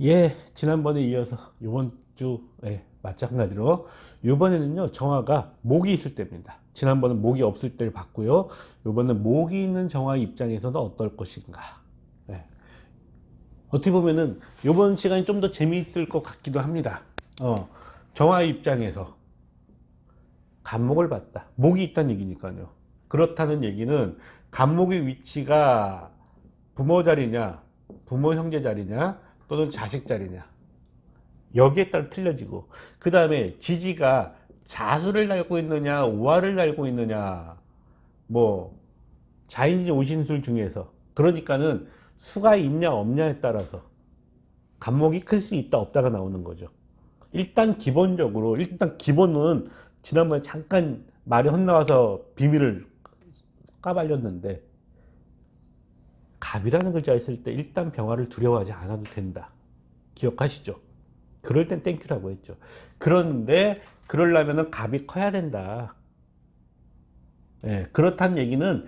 예, 지난번에 이어서 이번 주에 마찬가지로 이번에는요 정화가 목이 있을 때입니다. 지난번은 목이 없을 때를 봤고요. 이번은 목이 있는 정화 입장에서는 어떨 것인가. 예, 어떻게 보면은 이번 시간이 좀 더 재미있을 것 같기도 합니다. 정화 입장에서 간목을 봤다. 목이 있다는 얘기니까요. 그렇다는 얘기는 간목의 위치가 부모 자리냐, 부모 형제 자리냐, 또는 자식 자리냐. 여기에 따라 틀려지고, 그 다음에 지지가 자수를 달고 있느냐, 우화를 달고 있느냐, 뭐, 자인지 오신술 중에서. 그러니까는 수가 있냐, 없냐에 따라서 간목이 클 수 있다, 없다가 나오는 거죠. 일단 기본적으로, 일단 기본은 지난번에 잠깐 말이 헛나와서 비밀을 까발렸는데, 갑이라는 글자가 있을 때 일단 병화를 두려워하지 않아도 된다. 기억하시죠? 그럴 땐 땡큐라고 했죠. 그런데 그러려면 갑이 커야 된다. 예, 그렇다는 얘기는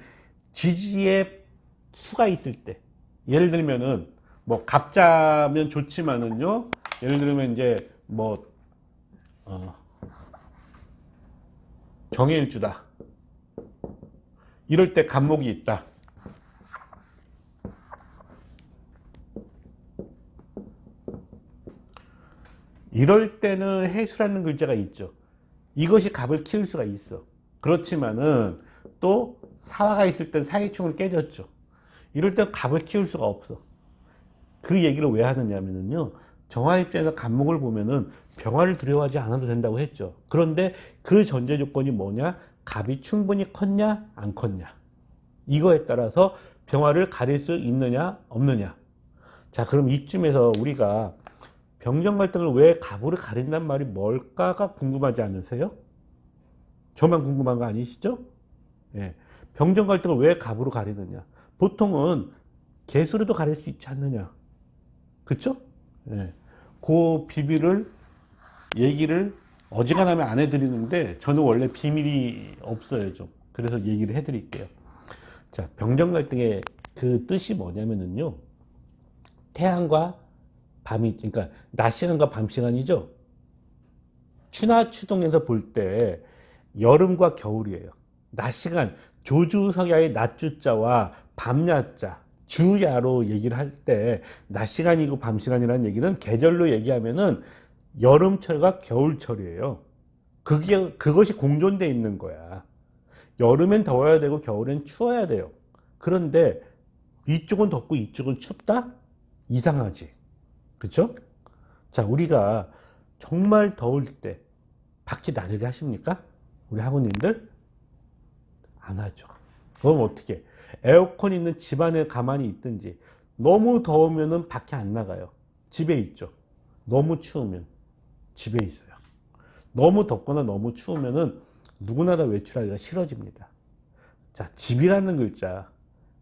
지지의 수가 있을 때, 예를 들면은 뭐 갑자면 좋지만은요, 예를 들면 이제 뭐 경일주다, 이럴 때 갑목이 있다. 이럴 때는 해수라는 글자가 있죠. 이것이 갑을 키울 수가 있어. 그렇지만은 또 사화가 있을 땐 사기충을 깨졌죠. 이럴 땐 갑을 키울 수가 없어. 그 얘기를 왜 하느냐면요, 정화 입장에서 갑목을 보면은 병화를 두려워하지 않아도 된다고 했죠. 그런데 그 전제 조건이 뭐냐? 갑이 충분히 컸냐, 안 컸냐. 이거에 따라서 병화를 가릴 수 있느냐, 없느냐. 자, 그럼 이쯤에서 우리가 병정 갈등을 왜 갑으로 가린단 말이 뭘까가 궁금하지 않으세요? 저만 궁금한 거 아니시죠? 예. 병정 갈등을 왜 갑으로 가리느냐? 보통은 개수로도 가릴 수 있지 않느냐? 그쵸? 예. 그 비밀을, 얘기를 어지간하면 안 해드리는데, 저는 원래 비밀이 없어요, 좀. 그래서 얘기를 해드릴게요. 자, 병정 갈등의 그 뜻이 뭐냐면은요, 태양과 밤이, 그러니까 낮 시간과 밤 시간이죠. 추나 추동에서 볼 때 여름과 겨울이에요. 낮 시간, 조주석야의 낮주자와 밤야자, 주야로 얘기를 할 때 낮 시간이고 밤 시간이라는 얘기는 계절로 얘기하면은 여름철과 겨울철이에요. 그것이 공존돼 있는 거야. 여름엔 더워야 되고 겨울엔 추워야 돼요. 그런데 이쪽은 덥고 이쪽은 춥다? 이상하지. 그쵸? 자, 우리가 정말 더울 때 밖에 나들이 하십니까? 우리 학우님들? 안 하죠. 그럼 어떻게? 에어컨 있는 집 안에 가만히 있든지, 너무 더우면은 밖에 안 나가요. 집에 있죠. 너무 추우면 집에 있어요. 너무 덥거나 너무 추우면은 누구나 다 외출하기가 싫어집니다. 자, 집이라는 글자,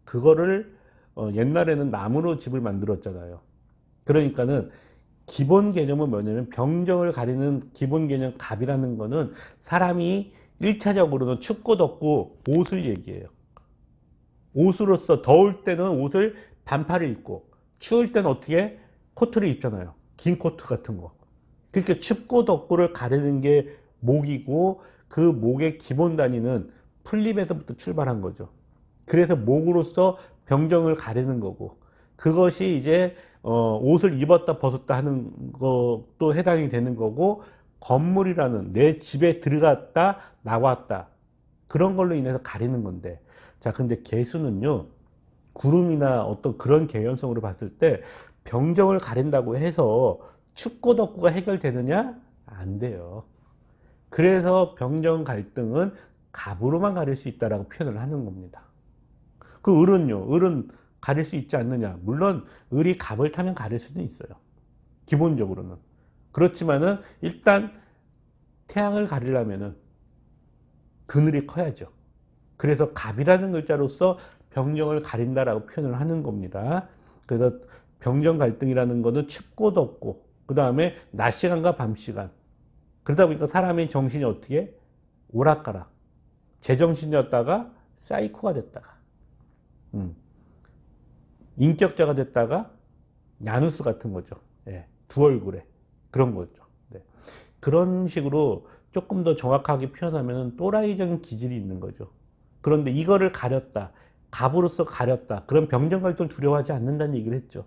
그거를 옛날에는 나무로 집을 만들었잖아요. 그러니까는 기본 개념은 뭐냐면, 병정을 가리는 기본 개념 갑이라는 거는 사람이 1차적으로는 춥고 덥고 옷을 얘기해요. 옷으로서 더울 때는 옷을 반팔을 입고, 추울 때는 어떻게 코트를 입잖아요. 긴 코트 같은 거. 그러니까 춥고 덥고를 가리는 게 목이고, 그 목의 기본 단위는 풀립에서부터 출발한 거죠. 그래서 목으로서 병정을 가리는 거고, 그것이 이제 옷을 입었다 벗었다 하는 것도 해당이 되는 거고, 건물이라는, 내 집에 들어갔다 나왔다, 그런 걸로 인해서 가리는 건데, 자, 근데 개수는요, 구름이나 어떤 그런 개연성으로 봤을 때 병정을 가린다고 해서 춥고 덥고가 해결되느냐? 안 돼요. 그래서 병정 갈등은 갑으로만 가릴 수 있다라고 표현을 하는 겁니다. 그 을은요, 을은 가릴 수 있지 않느냐? 물론 을이 갑을 타면 가릴 수는 있어요. 기본적으로는. 그렇지만은 일단 태양을 가리려면은 그늘이 커야죠. 그래서 갑이라는 글자로서 병정을 가린다라고 표현을 하는 겁니다. 그래서 병정 갈등이라는 거는 춥고 덥고, 그 다음에 낮 시간과 밤 시간. 그러다 보니까 사람의 정신이 어떻게? 오락가락. 제정신이었다가 사이코가 됐다가, 인격자가 됐다가 야누스 같은 거죠. 예, 두 얼굴에 그런 거죠. 네. 그런 식으로 조금 더 정확하게 표현하면 또라이적인 기질이 있는 거죠. 그런데 이거를 가렸다, 갑으로서 가렸다, 그런 병정갈등을 두려워하지 않는다는 얘기를 했죠.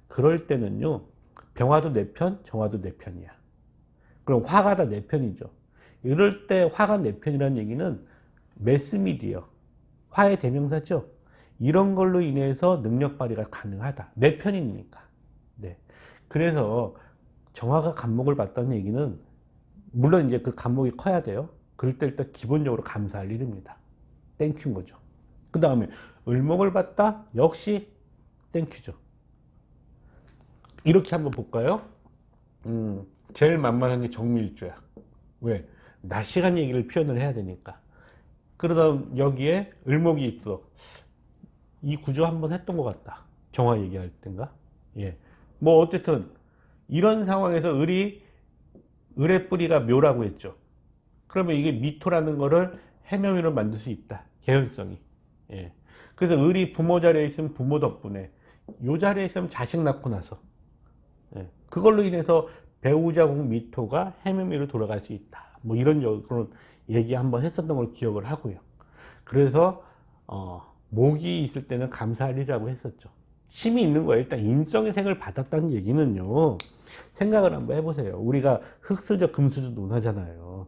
그럴 때는요, 병화도 내 편, 정화도 내 편이야. 그럼 화가 다 내 편이죠. 이럴 때 화가 내 편이라는 얘기는 매스미디어, 화의 대명사죠. 이런 걸로 인해서 능력 발휘가 가능하다. 내 편이니까. 네. 그래서 정화가 간목을 봤다는 얘기는 물론 이제 그 간목이 커야 돼요. 그럴 때 일단 기본적으로 감사할 일입니다. 땡큐인 거죠. 그 다음에 을목을 봤다? 역시 땡큐죠. 이렇게 한번 볼까요? 제일 만만한 게 정밀주야. 왜? 낮 시간 얘기를 표현을 해야 되니까. 그러다 여기에 을목이 있어. 이 구조 한번 했던 것 같다. 정화 얘기할 땐가? 예. 뭐 어쨌든 이런 상황에서 을의 뿌리가 묘라고 했죠. 그러면 이게 미토라는 거를 해묘미로 만들 수 있다. 개연성이. 예. 그래서 을이 부모 자리에 있으면 부모 덕분에, 요 자리에 있으면 자식 낳고 나서, 예. 그걸로 인해서 배우자궁 미토가 해묘미로 돌아갈 수 있다. 뭐 이런 그런 얘기 한번 했었던 걸 기억을 하고요. 그래서 목이 있을 때는 감사할 일이라고 했었죠. 힘이 있는 거예요. 일단 인성의 생을 받았다는 얘기는요, 생각을 한번 해보세요. 우리가 흑수저 금수저 논하잖아요.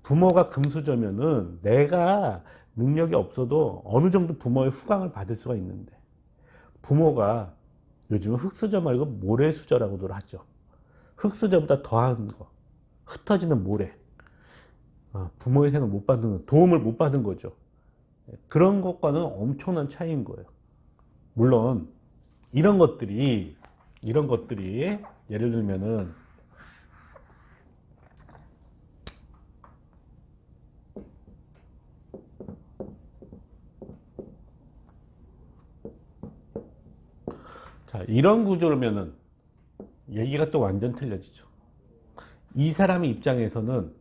부모가 금수저면은 내가 능력이 없어도 어느 정도 부모의 후광을 받을 수가 있는데, 부모가 요즘은 흑수저 말고 모래수저라고들 하죠. 흑수저보다 더한 거, 흩어지는 모래. 부모의 생을 못 받는, 도움을 못 받은 거죠. 그런 것과는 엄청난 차이인 거예요. 물론 이런 것들이 예를 들면은 자, 이런 구조라면은 얘기가 또 완전 틀려지죠. 이 사람의 입장에서는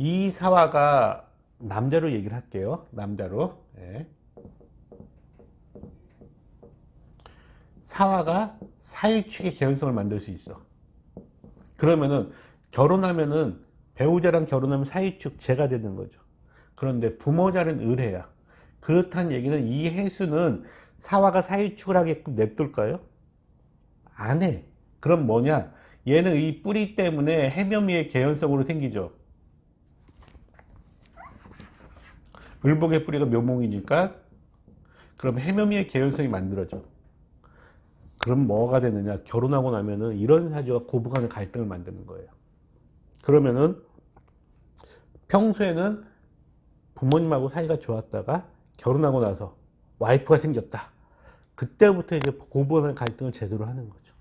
이 사화가 남자로 얘기를 할게요. 남자로. 예. 사화가 사일축의 개연성을 만들 수 있어. 그러면은 결혼하면은 배우자랑 결혼하면 사일축 제가 되는 거죠. 그런데 부모자는 을해야. 그렇다는 얘기는 이 해수는 사화가 사일축을 하게끔 냅둘까요? 안 해. 그럼 뭐냐? 얘는 이 뿌리 때문에 해묘미의 개연성으로 생기죠. 을목의 뿌리가 묘목이니까 그럼 해묘미의 개연성이 만들어져. 그럼 뭐가 되느냐? 결혼하고 나면은 이런 사주가 고부간의 갈등을 만드는 거예요. 그러면은 평소에는 부모님하고 사이가 좋았다가 결혼하고 나서 와이프가 생겼다. 그때부터 이제 고부간의 갈등을 제대로 하는 거죠.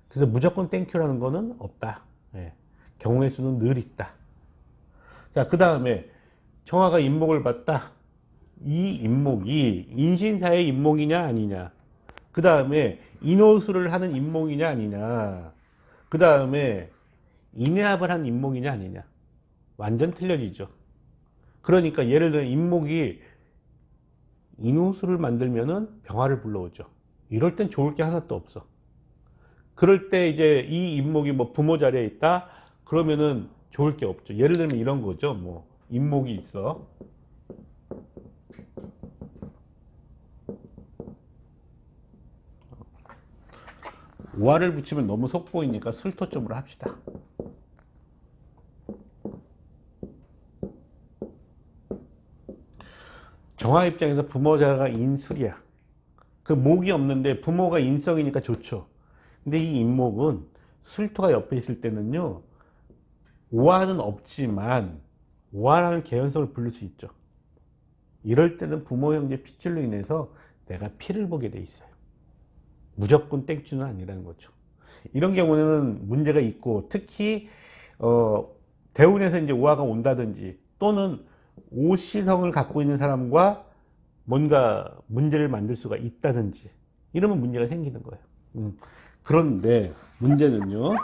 그래서 무조건 땡큐라는 거는 없다. 예. 경우의 수는 늘 있다. 자, 그 다음에 정화가 인목을 봤다. 이 인목이 인신사의 인목이냐 아니냐. 그 다음에 인호수를 하는 인목이냐 아니냐. 그 다음에 인해합을 한 인목이냐 아니냐. 완전 틀려지죠. 그러니까 예를 들어 인목이 인호수를 만들면은 병화를 불러오죠. 이럴 땐 좋을 게 하나도 없어. 그럴 때 이제 이 인목이 뭐 부모 자리에 있다 그러면은 좋을 게 없죠. 예를 들면 이런 거죠. 뭐 인목이 있어. 오화를 붙이면 너무 속보이니까 술토점으로 합시다. 정화 입장에서 부모자가 인술이야. 그 목이 없는데 부모가 인성이니까 좋죠. 근데 이 인목은 술토가 옆에 있을 때는요, 오화는 없지만 오화라는 개연성을 부를 수 있죠. 이럴 때는 부모 형제 피줄로 인해서 내가 피를 보게 돼 있어요. 무조건 땡큐는 아니라는 거죠. 이런 경우는 문제가 있고, 특히 대운에서 이제 오화가 온다든지 또는 오시성을 갖고 있는 사람과 뭔가 문제를 만들 수가 있다든지 이러면 문제가 생기는 거예요. 그런데 문제는요,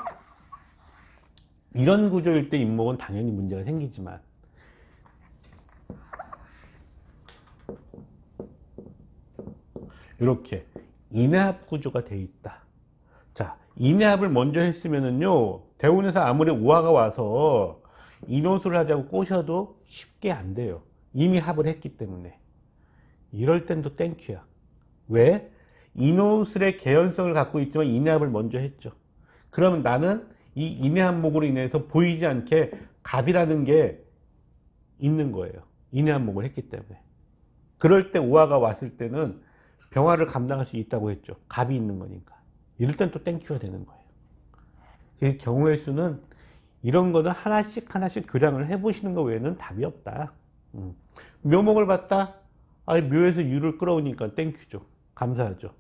이런 구조일 때 인목은 당연히 문제가 생기지만 이렇게 인합 구조가 돼 있다. 자, 인해합을 먼저 했으면은요, 대운에서 아무리 우화가 와서 인호수를 하자고 꼬셔도 쉽게 안 돼요. 이미 합을 했기 때문에. 이럴 땐 또 땡큐야. 왜? 인호술의 개연성을 갖고 있지만 인해합을 먼저 했죠. 그러면 나는 이 인해합목으로 인해서 보이지 않게 갑이라는 게 있는 거예요. 인해합목을 했기 때문에. 그럴 때 우화가 왔을 때는 병화를 감당할 수 있다고 했죠. 갑이 있는 거니까. 이럴 땐 또 땡큐가 되는 거예요. 이 경우의 수는 이런 거는 하나씩 하나씩 교량을 해보시는 거 외에는 답이 없다. 묘목을 봤다? 아, 묘에서 유를 끌어오니까 땡큐죠. 감사하죠.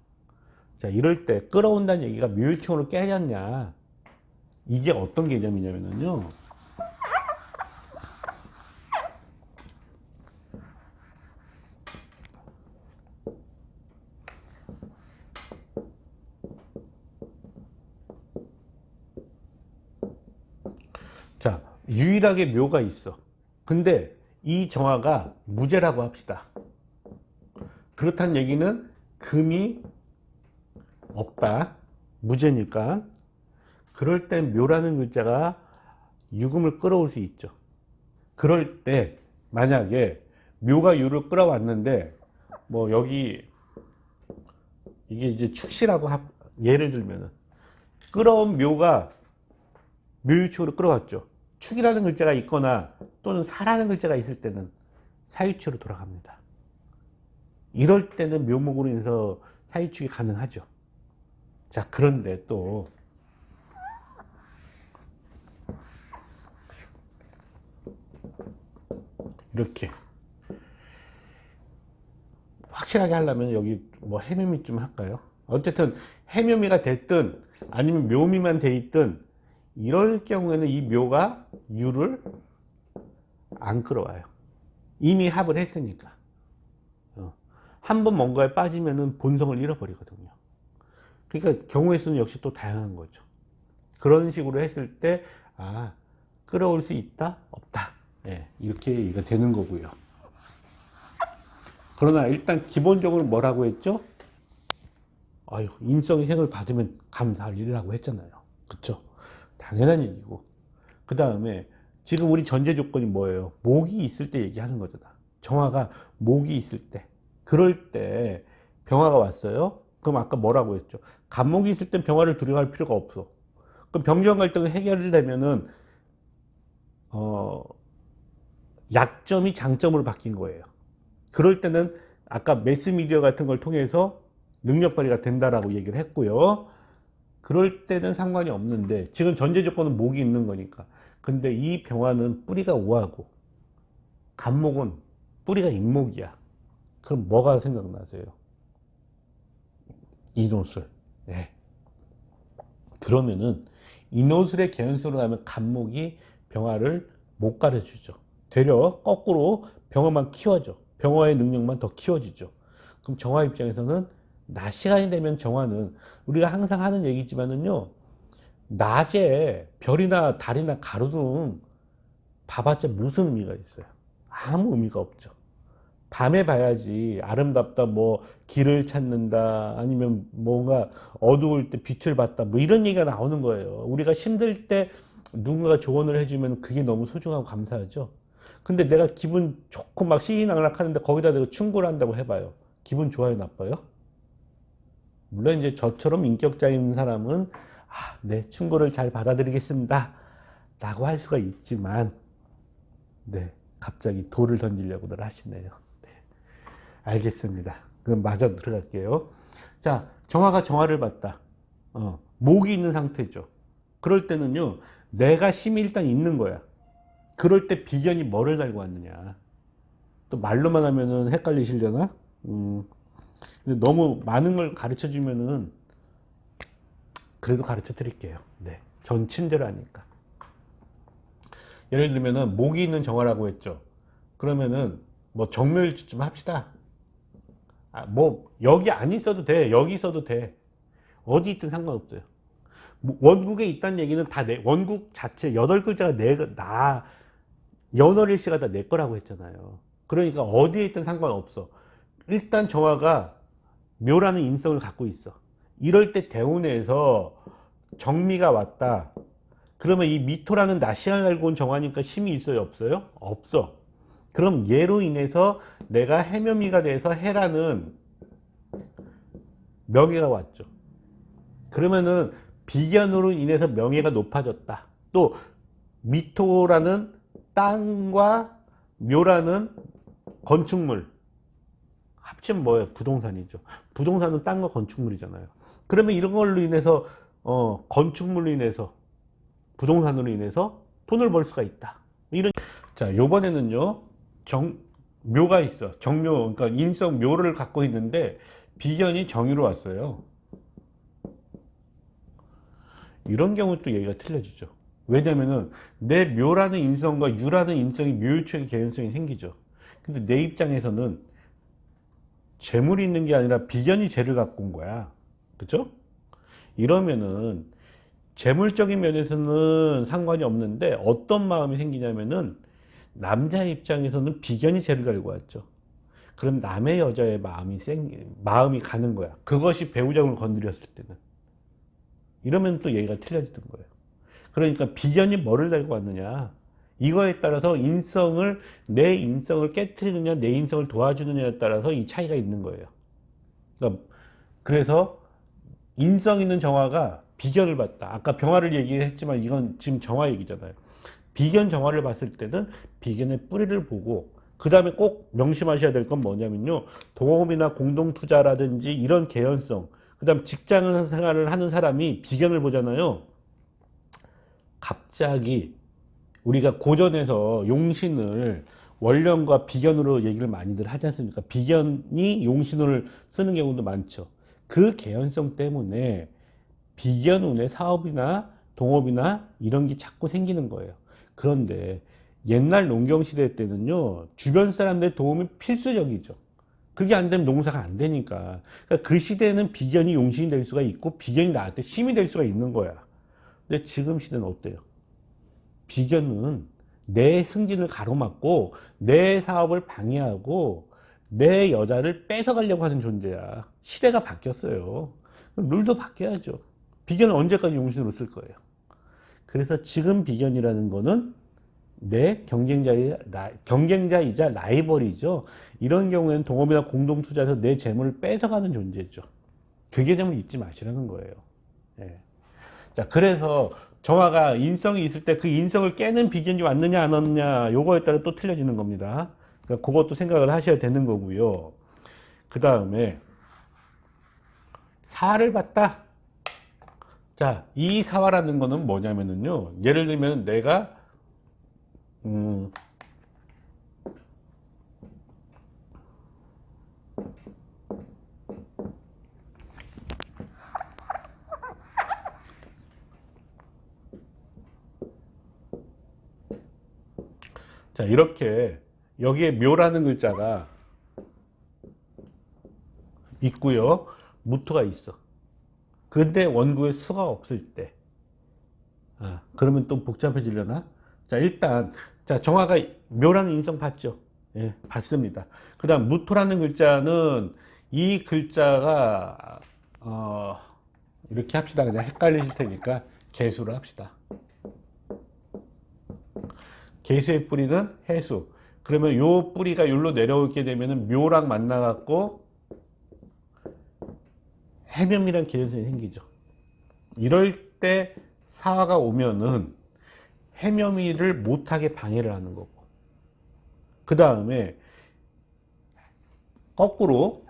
자, 이럴 때 끌어온다는 얘기가 묘유충으로 깨졌냐. 이게 어떤 개념이냐면요. 자, 유일하게 묘가 있어. 근데 이 정화가 무죄라고 합시다. 그렇다는 얘기는 금이 없다. 무죄니까. 그럴 땐 묘라는 글자가 유금을 끌어올 수 있죠. 그럴 때 만약에 묘가 유를 끌어왔는데 뭐 여기 이게 이제 축시라고 예를 들면은 끌어온 묘가 묘유축으로 끌어왔죠. 축이라는 글자가 있거나 또는 사라는 글자가 있을 때는 사유축으로 돌아갑니다. 이럴 때는 묘목으로 인해서 사유축이 가능하죠. 자, 그런데 또 이렇게 확실하게 하려면 여기 뭐 해묘미 좀 할까요? 어쨌든 해묘미가 됐든 아니면 묘미만 돼 있든 이럴 경우에는 이 묘가 유를 안 끌어와요. 이미 합을 했으니까. 한번 뭔가에 빠지면은 본성을 잃어버리거든요. 그러니까 경우의 수는 역시 또 다양한 거죠. 그런 식으로 했을 때, 아, 끌어올 수 있다? 없다. 네, 이렇게 얘기가 되는 거고요. 그러나 일단 기본적으로 뭐라고 했죠? 아유, 인성의 생을 받으면 감사할 일이라고 했잖아요. 그쵸? 당연한 얘기고. 그 다음에 지금 우리 전제 조건이 뭐예요? 목이 있을 때 얘기하는 거잖아. 정화가 목이 있을 때. 그럴 때 병화가 왔어요? 그럼 아까 뭐라고 했죠? 간목이 있을 땐 병화를 두려워할 필요가 없어. 그럼 병정 갈등을 해결되면은 약점이 장점으로 바뀐 거예요. 그럴 때는 아까 매스미디어 같은 걸 통해서 능력 발휘가 된다라고 얘기를 했고요. 그럴 때는 상관이 없는데 지금 전제 조건은 목이 있는 거니까. 근데 이 병화는 뿌리가 우하고 간목은 뿌리가 임목이야. 그럼 뭐가 생각나세요? 인호술. 네. 그러면은 인호술의 개연성으로 가면 간목이 병화를 못 가르쳐주죠. 되려 거꾸로 병화만 키워줘. 병화의 능력만 더 키워지죠. 그럼 정화 입장에서는 낮 시간이 되면 정화는 우리가 항상 하는 얘기지만은요, 낮에 별이나 달이나 가로등 봐봤자 무슨 의미가 있어요? 아무 의미가 없죠. 밤에 봐야지 아름답다, 뭐 길을 찾는다, 아니면 뭔가 어두울 때 빛을 봤다, 뭐 이런 얘기가 나오는 거예요. 우리가 힘들 때 누군가가 조언을 해주면 그게 너무 소중하고 감사하죠. 근데 내가 기분 좋고 막 시기낙락 하는데 거기다 대고 충고를 한다고 해봐요. 기분 좋아요, 나빠요? 물론 이제 저처럼 인격자인 사람은 아, 네, 충고를 잘 받아들이겠습니다 라고 할 수가 있지만, 네, 갑자기 돌을 던지려고들 하시네요. 네, 알겠습니다. 그럼 마저 들어갈게요. 자, 정화가 정화를 봤다. 목이 있는 상태죠. 그럴 때는요, 내가 힘이 일단 있는 거야. 그럴 때 비견이 뭐를 달고 왔느냐. 또 말로만 하면은 헷갈리시려나? 근데 너무 많은 걸 가르쳐 주면은 그래도 가르쳐 드릴게요. 네. 전 친절하니까. 예를 들면은 목이 있는 정화라고 했죠. 그러면은 뭐 정묘일주 좀 합시다. 아, 뭐 여기 안 있어도 돼. 여기 있어도 돼. 어디 있든 상관없어요. 원국에 있다는 얘기는 다 내, 원국 자체 8글자가 연월일 씨가 다 내 거라고 했잖아요. 그러니까 어디에 있든 상관없어. 일단 정화가 묘라는 인성을 갖고 있어. 이럴 때 대운에서 정미가 왔다. 그러면 이 미토라는 낮 시간을 알고 온 정화니까 힘이 있어요, 없어요? 없어. 그럼 얘로 인해서 내가 해묘미가 돼서 해라는 명예가 왔죠. 그러면은 비견으로 인해서 명예가 높아졌다. 또 미토라는 땅과 묘라는 건축물 합치면 뭐예요? 부동산이죠. 부동산은 땅과 건축물이잖아요. 그러면 이런 걸로 인해서 건축물로 인해서 부동산으로 인해서 돈을 벌 수가 있다. 이런. 자, 요번에는요 묘가 있어. 정묘, 그러니까 인성 묘를 갖고 있는데 비견이 정유로 왔어요. 이런 경우 또 얘기가 틀려지죠. 왜냐면은 내 묘라는 인성과 유라는 인성이 묘유축의 개연성이 생기죠. 근데 내 입장에서는 재물이 있는 게 아니라 비견이 재를 갖고 온 거야. 그죠? 이러면은 재물적인 면에서는 상관이 없는데 어떤 마음이 생기냐면은 남자 입장에서는 비견이 재를 가지고 왔죠. 그럼 남의 여자의 마음이 가는 거야. 그것이 배우자를 건드렸을 때는. 이러면 또 얘기가 틀려지는 거예요. 그러니까 비견이 뭐를 달고 왔느냐. 이거에 따라서 내 인성을 깨트리느냐, 내 인성을 도와주느냐에 따라서 이 차이가 있는 거예요. 그러니까 그래서 인성 있는 정화가 비견을 봤다. 아까 병화를 얘기했지만 이건 지금 정화 얘기잖아요. 비견 정화를 봤을 때는 비견의 뿌리를 보고, 그 다음에 꼭 명심하셔야 될 건 뭐냐면요, 동업이나 공동투자라든지 이런 개연성, 그 다음 직장 생활을 하는 사람이 비견을 보잖아요. 갑자기 우리가 고전에서 용신을 원령과 비견으로 얘기를 많이들 하지 않습니까? 비견이 용신을 쓰는 경우도 많죠. 그 개연성 때문에 비견운의 사업이나 동업이나 이런 게 자꾸 생기는 거예요. 그런데 옛날 농경시대 때는요, 주변 사람들의 도움이 필수적이죠. 그게 안 되면 농사가 안 되니까. 그러니까 그 시대에는 비견이 용신이 될 수가 있고 비견이 나한테 힘이 될 수가 있는 거야. 근데 지금 시대는 어때요? 비견은 내 승진을 가로막고 내 사업을 방해하고 내 여자를 뺏어가려고 하는 존재야. 시대가 바뀌었어요. 룰도 바뀌어야죠. 비견은 언제까지 용신으로 쓸 거예요? 그래서 지금 비견이라는 거는 내 경쟁자이자 라이벌이죠. 이런 경우에는 동업이나 공동투자에서 내 재물을 뺏어가는 존재죠. 그 개념을 잊지 마시라는 거예요. 예. 자, 그래서 정화가 인성이 있을 때 그 인성을 깨는 비견이 왔느냐 안 왔느냐 요거에 따라 또 틀려지는 겁니다. 그러니까 그것도 생각을 하셔야 되는 거고요. 그 다음에 사화를 봤다. 자, 이 사화라는 거는 뭐냐면은요, 예를 들면 내가 자, 이렇게 여기에 묘라는 글자가 있고요, 무토가 있어. 근데 원구에 수가 없을 때, 그러면 또 복잡해지려나? 자, 일단 자, 정화가 묘라는 인성 봤죠? 예, 봤습니다. 그 다음 무토라는 글자는 이 글자가 이렇게 합시다. 그냥 헷갈리실 테니까 개수로 합시다. 개수의 뿌리는 해수. 그러면 요 뿌리가 여기로 내려오게 되면은 묘랑 만나갖고 해묘미란 개연성이 생기죠. 이럴 때 사화가 오면은 해묘미를 못하게 방해를 하는 거고, 그 다음에 거꾸로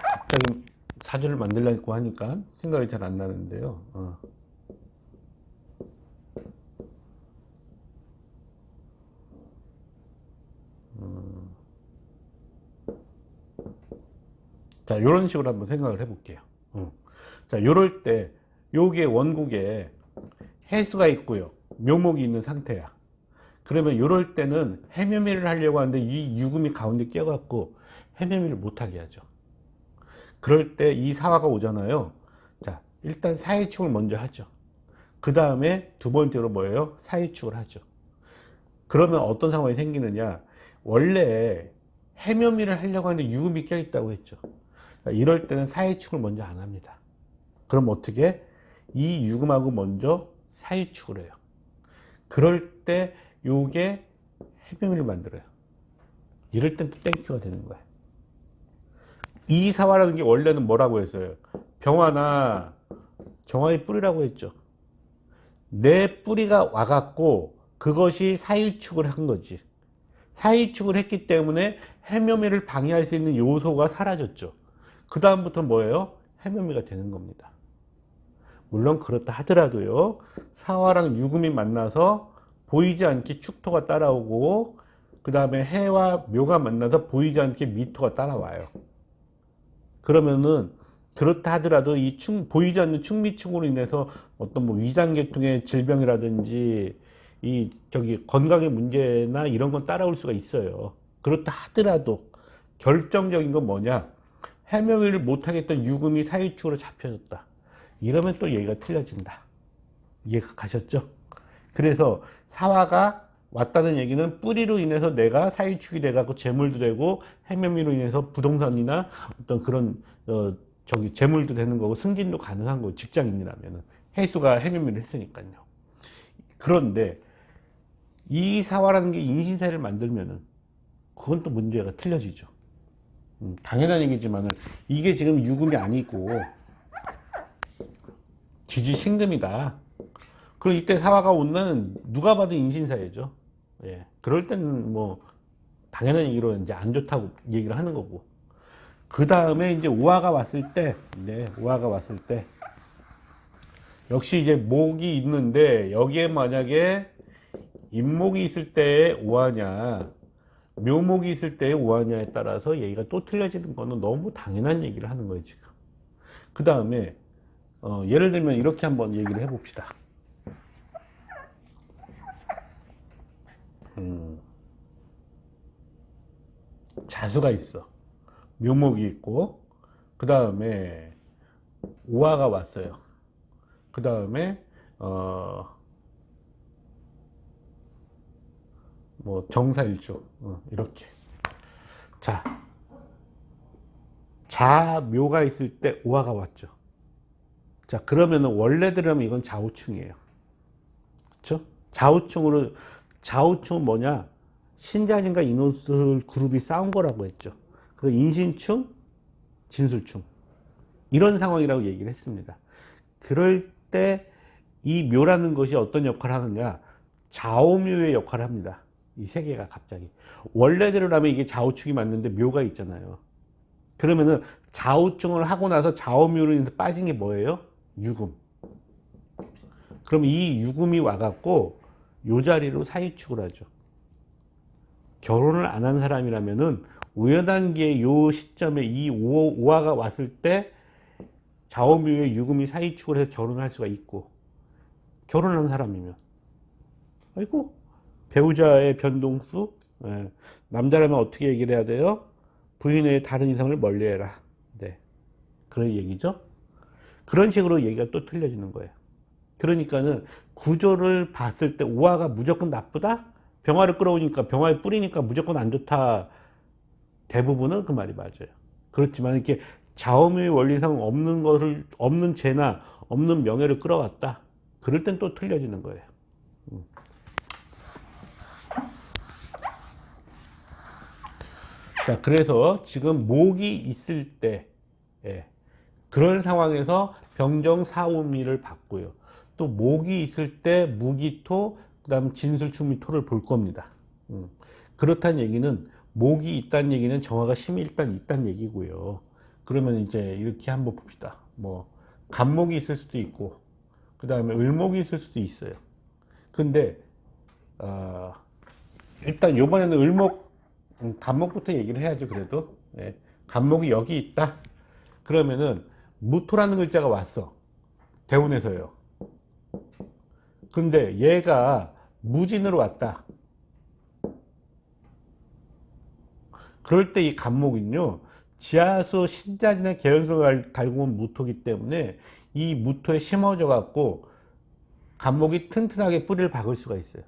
갑자기 사주를 만들려고 하니까 생각이 잘 안 나는데요. 자, 이런 식으로 한번 생각을 해볼게요. 자, 요럴 때 요게 원국에 해수가 있고요, 묘목이 있는 상태야. 그러면 이럴 때는 해묘미를 하려고 하는데 이 유금이 가운데 껴갖고 해묘미를 못하게 하죠. 그럴 때 이 사화가 오잖아요. 자, 일단 사해축을 먼저 하죠. 그 다음에 두 번째로 뭐예요? 사해축을 하죠. 그러면 어떤 상황이 생기느냐? 원래 해묘미를 하려고 하는데 유금이 껴있다고 했죠. 이럴 때는 사해축을 먼저 안 합니다. 그럼 어떻게? 이 유금하고 먼저 사해축을 해요. 그럴 때 요게 해묘미를 만들어요. 이럴 땐 또 땡스가 되는 거예요. 이 사화라는 게 원래는 뭐라고 했어요? 병화나 정화의 뿌리라고 했죠. 내 뿌리가 와갖고 그것이 사유축을 한 거지. 사유축을 했기 때문에 해묘미를 방해할 수 있는 요소가 사라졌죠. 그 다음부터 뭐예요? 해묘미가 되는 겁니다. 물론 그렇다 하더라도요, 사화랑 유금이 만나서 보이지 않게 축토가 따라오고, 그 다음에 해와 묘가 만나서 보이지 않게 미토가 따라와요. 그러면은 그렇다 하더라도 이 보이지 않는 충미충으로 인해서 어떤 뭐 위장계통의 질병이라든지 이 건강의 문제나 이런 건 따라올 수가 있어요. 그렇다 하더라도 결정적인 건 뭐냐? 해묘미를 못하겠던 유금이 사유축으로 잡혀졌다. 이러면 또 얘기가 틀려진다. 이해가 가셨죠? 그래서 사화가 왔다는 얘기는 뿌리로 인해서 내가 사유축이 돼갖고 재물도 되고, 해묘미로 인해서 부동산이나 어떤 그런 재물도 되는 거고, 승진도 가능한 거고, 직장인이라면은. 해수가 해묘미를 했으니까요. 그런데 이 사화라는 게 인신사를 만들면은 그건 또 문제가 틀려지죠. 당연한 얘기지만은 이게 지금 유금이 아니고 지지신금이다. 그럼 이때 사화가 오는 누가 봐도 인신사예죠. 예. 그럴 때는 뭐 당연한 얘기로 이제 안 좋다고 얘기를 하는 거고. 그 다음에 이제 우화가 왔을 때, 네, 우화가 왔을 때 역시 이제 목이 있는데 여기에 만약에 임목이 있을 때의 우화냐, 묘목이 있을 때의 우화냐에 따라서 얘기가 또 틀려지는 거는 너무 당연한 얘기를 하는 거예요, 지금. 그 다음에 예를 들면 이렇게 한번 얘기를 해봅시다. 자수가 있어. 묘목이 있고, 그 다음에 우화가 왔어요. 그 다음에 뭐 정사일주 이렇게. 자, 자묘가 있을 때 우화가 왔죠. 자, 그러면은 원래대로면 이건 좌우충이에요. 그렇죠? 좌우충은 뭐냐? 신자진과 인호술 그룹이 싸운 거라고 했죠. 그 인신충, 진술충. 이런 상황이라고 얘기를 했습니다. 그럴 때 이 묘라는 것이 어떤 역할을 하느냐? 좌우묘의 역할을 합니다. 이 세 개가 갑자기. 원래대로라면 이게 좌우충이 맞는데 묘가 있잖아요. 그러면은 좌우충을 하고 나서 좌우묘로 인해서 빠진 게 뭐예요? 유금. 그럼 이 유금이 와갖고 요 자리로 사유축을 하죠. 결혼을 안 한 사람이라면은 우연한 게 요 시점에 이 우화가 왔을 때 좌우묘의 유금이 사유축을 해서 결혼할 수가 있고, 결혼한 사람이면 아이고 배우자의 변동수, 남자라면 어떻게 얘기를 해야 돼요? 부인의 다른 이성을 멀리해라. 네, 그런 얘기죠. 그런 식으로 얘기가 또 틀려지는 거예요. 그러니까는 구조를 봤을 때 우화가 무조건 나쁘다? 병화를 끌어오니까, 병화에 뿌리니까 무조건 안 좋다. 대부분은 그 말이 맞아요. 그렇지만 이렇게 좌우묘의 원리상 없는 재나 없는 명예를 끌어왔다. 그럴 땐 또 틀려지는 거예요. 자, 그래서 지금 목이 있을 때, 그런 상황에서 병정 사오미를 봤고요. 또 목이 있을 때 무기토, 그 다음 진술충미토를 볼 겁니다. 그렇다는 얘기는 목이 있다는 얘기는 정화가 힘이 일단 있다는 얘기고요. 그러면 이제 이렇게 한번 봅시다. 뭐 간목이 있을 수도 있고, 그 다음에 을목이 있을 수도 있어요. 근데 일단 요번에는 간목부터 얘기를 해야죠. 그래도 간목이 여기 있다. 그러면은 무토라는 글자가 왔어. 대운에서요. 근데 얘가 무진으로 왔다. 그럴 때 이 갑목은요, 지하수 신자진의 개연성을 달고 온 무토기 때문에 이 무토에 심어져 갖고 갑목이 튼튼하게 뿌리를 박을 수가 있어요.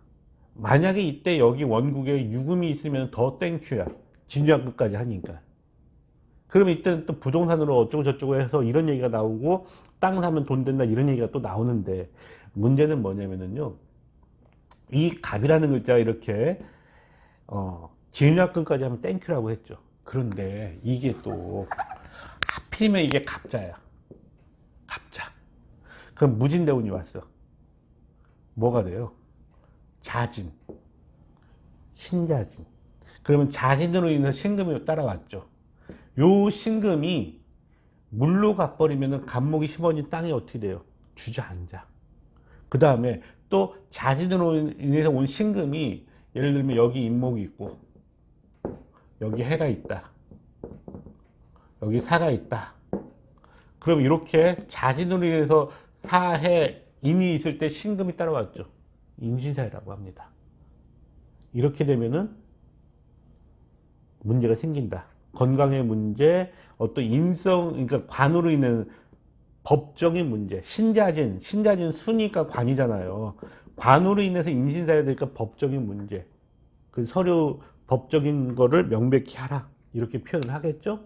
만약에 이때 여기 원국에 유금이 있으면 더 땡큐야. 진주양끝까지 하니까. 그러면 이때는 또 부동산으로 어쩌고 저쩌고 해서 이런 얘기가 나오고 땅 사면 돈 된다 이런 얘기가 또 나오는데, 문제는 뭐냐면은요, 이 갑이라는 글자가 이렇게 진유양끝까지 하면 땡큐라고 했죠. 그런데 이게 또 하필이면 이게 갑자야. 갑자. 그럼 무진대운이 왔어. 뭐가 돼요? 자진, 신자진. 그러면 자진으로 인해서 신금이 따라왔죠. 요 신금이 물로 가버리면 갑목이 심어진 땅이 어떻게 돼요? 주저앉아. 그 다음에 또 자진으로 인해서 온 신금이, 예를 들면 여기 인목이 있고 여기 해가 있다, 여기 사가 있다. 그럼 이렇게 자진으로 인해서 사해 인이 있을 때 신금이 따라왔죠. 인신사라고 합니다. 이렇게 되면은 문제가 생긴다. 건강의 문제, 어떤 인성, 그러니까 관으로 인한 법적인 문제. 신자진 순이니까 관이잖아요. 관으로 인해서 인신사야 되니까 법적인 문제. 그 서류 법적인 거를 명백히 하라. 이렇게 표현을 하겠죠?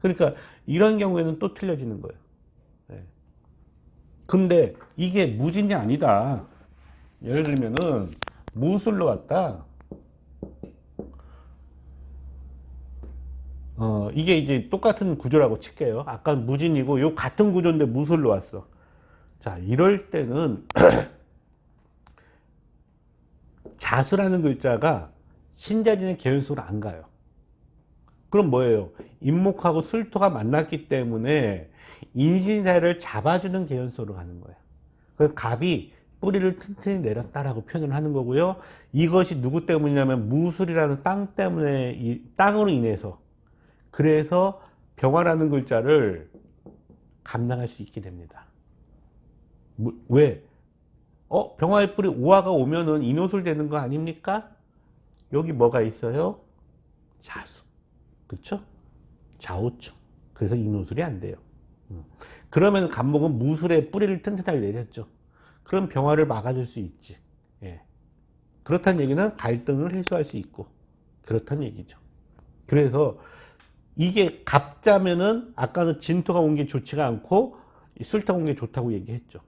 그러니까 이런 경우에는 또 틀려지는 거예요. 네. 근데 이게 무진이 아니다. 예를 들면은 무술로 왔다. 이게 이제 똑같은 구조라고 칠게요. 아까 무진이고 요 같은 구조인데 무술로 왔어. 자, 이럴 때는 자수라는 글자가 신자진의 개연수로 안 가요. 그럼 뭐예요? 인목하고 술토가 만났기 때문에 인신사를 잡아주는 개연수로 가는 거예요. 그래서 갑이 뿌리를 튼튼히 내렸다라고 표현을 하는 거고요. 이것이 누구 때문이냐면 무술이라는 땅 때문에, 이 땅으로 인해서, 그래서 병화라는 글자를 감당할 수 있게 됩니다. 왜? 병화의 뿌리 오화가 오면은 인호술 되는 거 아닙니까? 여기 뭐가 있어요? 자수. 그쵸? 좌우축. 그래서 인호술이 안 돼요. 그러면 갑목은 무술에 뿌리를 튼튼하게 내렸죠. 그럼 병화를 막아줄 수 있지. 예. 그렇다는 얘기는 갈등을 해소할 수 있고, 그렇다는 얘기죠. 그래서 이게 갑자면은 아까는 진토가 온 게 좋지가 않고 술토가 온 게 좋다고 얘기했죠.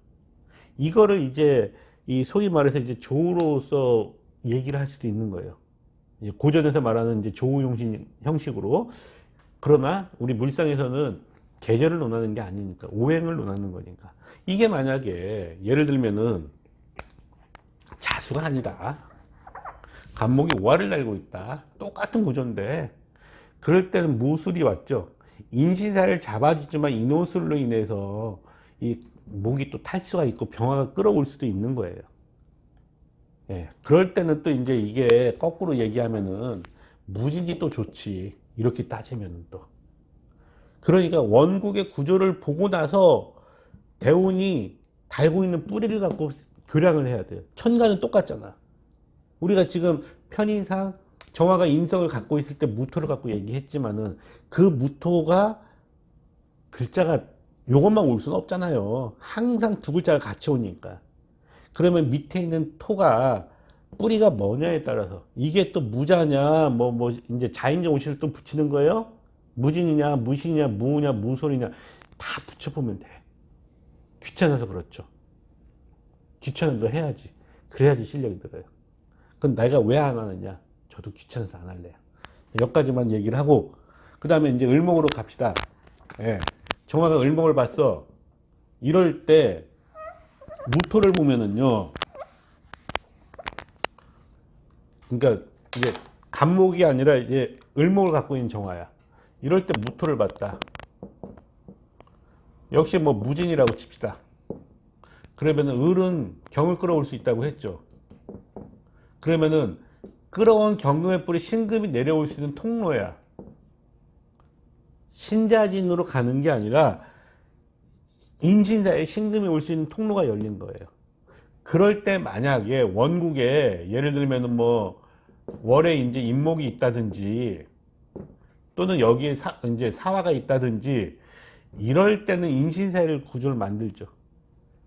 이거를 이제 이 소위 말해서 이제 조우로서 얘기를 할 수도 있는 거예요. 고전에서 말하는 이제 조우 형식으로. 그러나 우리 물상에서는 계절을 논하는 게 아니니까, 오행을 논하는 거니까. 이게 만약에 예를 들면은 자수가 아니다. 갑목이 오화를 달고 있다. 똑같은 구조인데, 그럴 때는 무술이 왔죠. 인신사를 잡아주지만 인호술로 인해서 이 목이 또 탈 수가 있고 병화가 끌어올 수도 있는 거예요. 예. 그럴 때는 또 이제 이게 거꾸로 얘기하면은 무진이 또 좋지. 이렇게 따지면은 또. 그러니까 원국의 구조를 보고 나서 대운이 달고 있는 뿌리를 갖고 교량을 해야 돼요. 천간은 똑같잖아. 우리가 지금 편의상 정화가 인성을 갖고 있을 때 무토를 갖고 얘기했지만은 그 무토가 글자가 요것만 올 수는 없잖아요. 항상 두 글자가 같이 오니까. 그러면 밑에 있는 토가 뿌리가 뭐냐에 따라서 이게 또 무자냐 뭐 이제 자인정 오시를 또 붙이는 거예요. 무진이냐 무신이냐 무우냐 무솔이냐 다 붙여보면 돼. 귀찮아서 그렇죠. 귀찮아도 해야지. 그래야지 실력이 들어요. 그럼 내가 왜 안 하느냐? 저도 귀찮아서 안 할래요. 여기까지만 얘기를 하고, 그 다음에 이제 을목으로 갑시다. 예. 정화가 을목을 봤어. 이럴 때 무토를 보면은요, 그러니까 이제 갑목이 아니라 이제 을목을 갖고 있는 정화야. 이럴 때 무토를 봤다. 역시 뭐 무진이라고 칩시다. 그러면은 을은 경을 끌어올 수 있다고 했죠. 그러면은 끌어온 경금의 뿌리 신금이 내려올 수 있는 통로야. 신자진으로 가는 게 아니라 인신사에 신금이 올 수 있는 통로가 열린 거예요. 그럴 때 만약에 원국에 예를 들면은 뭐 월에 이제 인목이 있다든지 또는 여기에 이제 사화가 있다든지 이럴 때는 인신사일 구조를 만들죠.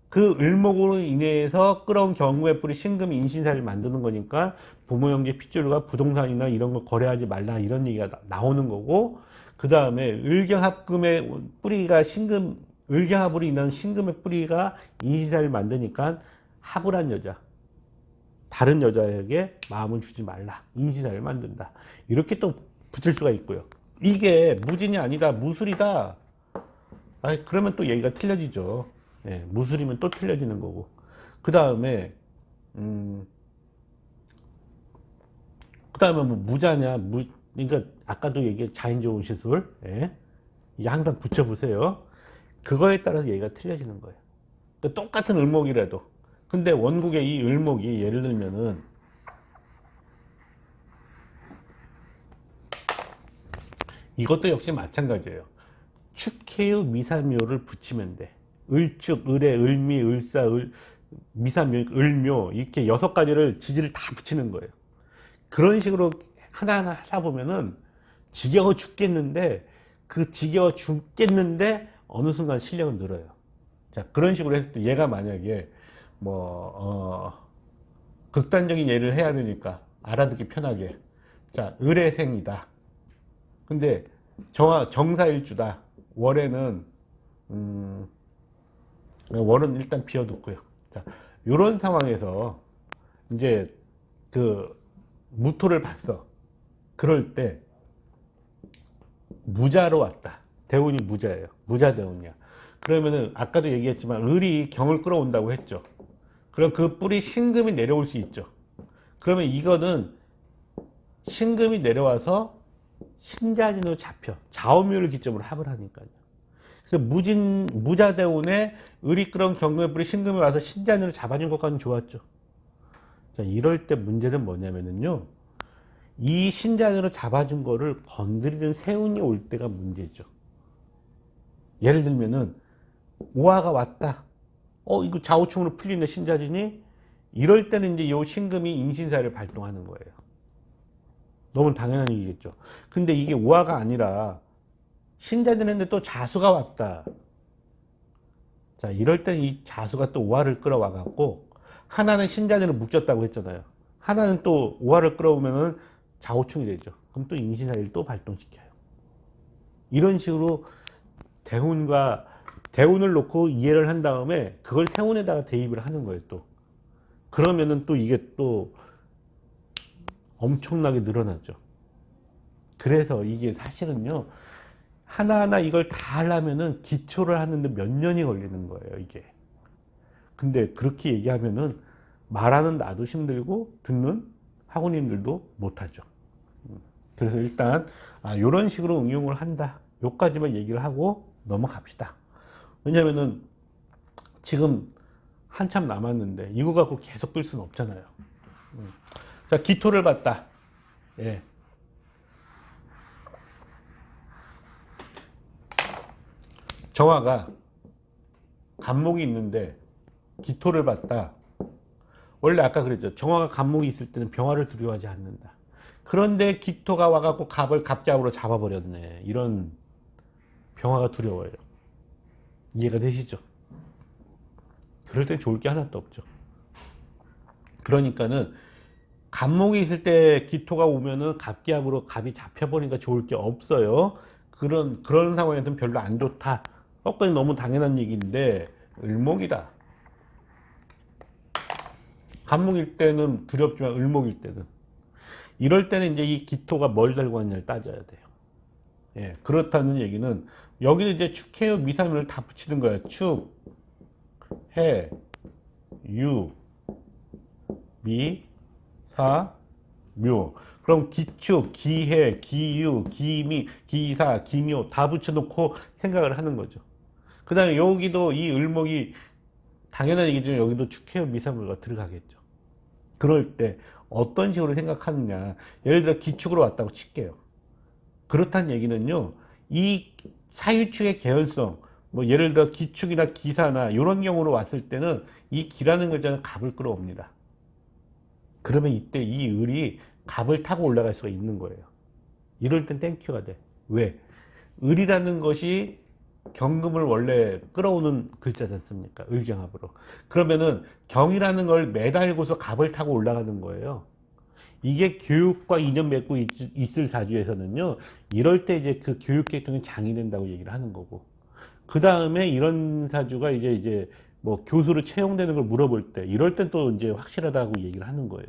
그 을목으로 인해서 끌어온 경금의 뿔이 신금이 인신사를 만드는 거니까 부모 형제 핏줄과 부동산이나 이런 거 거래하지 말라 이런 얘기가 나오는 거고, 그 다음에 을경합금의 뿌리가 신금, 을경합으로 인한 신금의 뿌리가 인신사를 만드니까 합을 한 여자, 다른 여자에게 마음을 주지 말라, 인신사를 만든다, 이렇게 또 붙일 수가 있고요. 이게 무진이 아니다, 무술이다, 그러면 또 얘기가 틀려지죠. 네, 무술이면 또 틀려지는 거고. 그 다음에 뭐 무자냐, 그러니까 아까도 얘기한 자인 좋은 시술, 예? 이게 항상 붙여보세요. 그거에 따라서 얘기가 틀려지는 거예요. 그러니까 똑같은 을목이라도, 근데 원국의 이 을목이 예를 들면은 이것도 역시 마찬가지예요. 축해유 미사묘를 붙이면 돼. 을축, 을의, 을미, 을사, 미사묘, 을묘, 이렇게 6가지를 지지를 다 붙이는 거예요. 그런 식으로 하나하나 하다 보면은 지겨워 죽겠는데, 그 지겨워 죽겠는데 어느 순간 실력은 늘어요. 자, 그런 식으로 했을 때 얘가 만약에 극단적인 예를 해야 되니까 알아듣기 편하게, 자, 을의 생이다. 근데 정사일주다. 월에는 월은 일단 비워두고요. 자, 요런 상황에서 이제 그 무토를 봤어. 그럴 때 무자로 왔다. 대운이 무자예요. 무자대운이야. 그러면은 아까도 얘기했지만 을이 경을 끌어온다고 했죠. 그럼 그 뿔이 신금이 내려올 수 있죠. 그러면 이거는 신금이 내려와서 신자진으로 잡혀 좌우묘를 기점으로 합을 하니까요. 그래서 무자대운에 을이 끌어온 경금의 뿔이 신금이 와서 신자진으로 잡아준 것까지는 좋았죠. 자, 이럴 때 문제는 뭐냐면은요, 이 신자진으로 잡아준 거를 건드리는 세운이 올 때가 문제죠. 예를 들면은 오화가 왔다. 이거 좌우충으로 풀리네, 신자진이. 이럴 때는 이제 요 신금이 인신사를 발동하는 거예요. 너무 당연한 얘기겠죠. 근데 이게 오화가 아니라 신자진인데 또 자수가 왔다. 자, 이럴 때는 이 자수가 또 오화를 끌어와 갖고, 하나는 신자진을 묶였다고 했잖아요. 하나는 또 오화를 끌어오면은 좌우충이 되죠. 그럼 또 인신사를 또 발동시켜요. 이런 식으로 대운을 놓고 이해를 한 다음에 그걸 세운에다가 대입을 하는 거예요, 또. 그러면은 또 이게 또 엄청나게 늘어나죠. 그래서 이게 사실은요, 하나하나 이걸 다 하려면은 기초를 하는데 몇 년이 걸리는 거예요, 이게. 근데 그렇게 얘기하면은 말하는 나도 힘들고 듣는 학우님들도 못하죠. 그래서 일단 이런 식으로 응용을 한다, 요까지만 얘기를 하고 넘어갑시다. 왜냐면은 지금 한참 남았는데 이거 갖고 계속 끌 수는 없잖아요. 자, 기토를 봤다. 예. 정화가 간목이 있는데 기토를 봤다. 원래 아까 그랬죠. 정화가 간목이 있을 때는 병화를 두려워하지 않는다. 그런데 기토가 와갖고 갑을 갑잡으로 잡아버렸네. 이런 병화가 두려워요. 이해가 되시죠? 그럴 땐 좋을 게 하나도 없죠. 그러니까는 간목이 있을 때 기토가 오면은 갑기압으로 갑이 잡혀버리니까 좋을 게 없어요. 그런 상황에서는 별로 안 좋다. 그건 너무 당연한 얘기인데, 을목이다. 간목일 때는 두렵지만 을목일 때는. 이럴 때는 이제 이 기토가 뭘 달고 왔냐를 따져야 돼요. 예, 그렇다는 얘기는 여기는 이제 축해요 미사묘를 다 붙이는 거야. 축, 해, 유, 미, 사, 묘. 그럼 기축, 기해, 기유, 기미, 기사, 기묘 다 붙여놓고 생각을 하는 거죠. 그 다음에 여기도 이 을목이 당연한 얘기죠. 여기도 축해요 미사묘가 들어가겠죠. 그럴 때 어떤 식으로 생각하느냐. 예를 들어 기축으로 왔다고 칠게요. 그렇다는 얘기는요, 이 사유축의 개연성, 뭐 예를 들어 기축이나 기사나 이런 경우로 왔을 때는 이 기라는 글자는 갑을 끌어옵니다. 그러면 이때 이 을이 갑을 타고 올라갈 수가 있는 거예요. 이럴 땐 땡큐가 돼. 왜? 을이라는 것이 경금을 원래 끌어오는 글자지 않습니까? 을경합으로. 그러면은 경이라는 걸 매달고서 갑을 타고 올라가는 거예요. 이게 교육과 인연 맺고 있을 사주에서는요, 이럴 때 이제 그 교육 계통이 장이 된다고 얘기를 하는 거고, 그 다음에 이런 사주가 이제 뭐 교수로 채용되는 걸 물어볼 때, 이럴 땐 또 이제 확실하다고 얘기를 하는 거예요.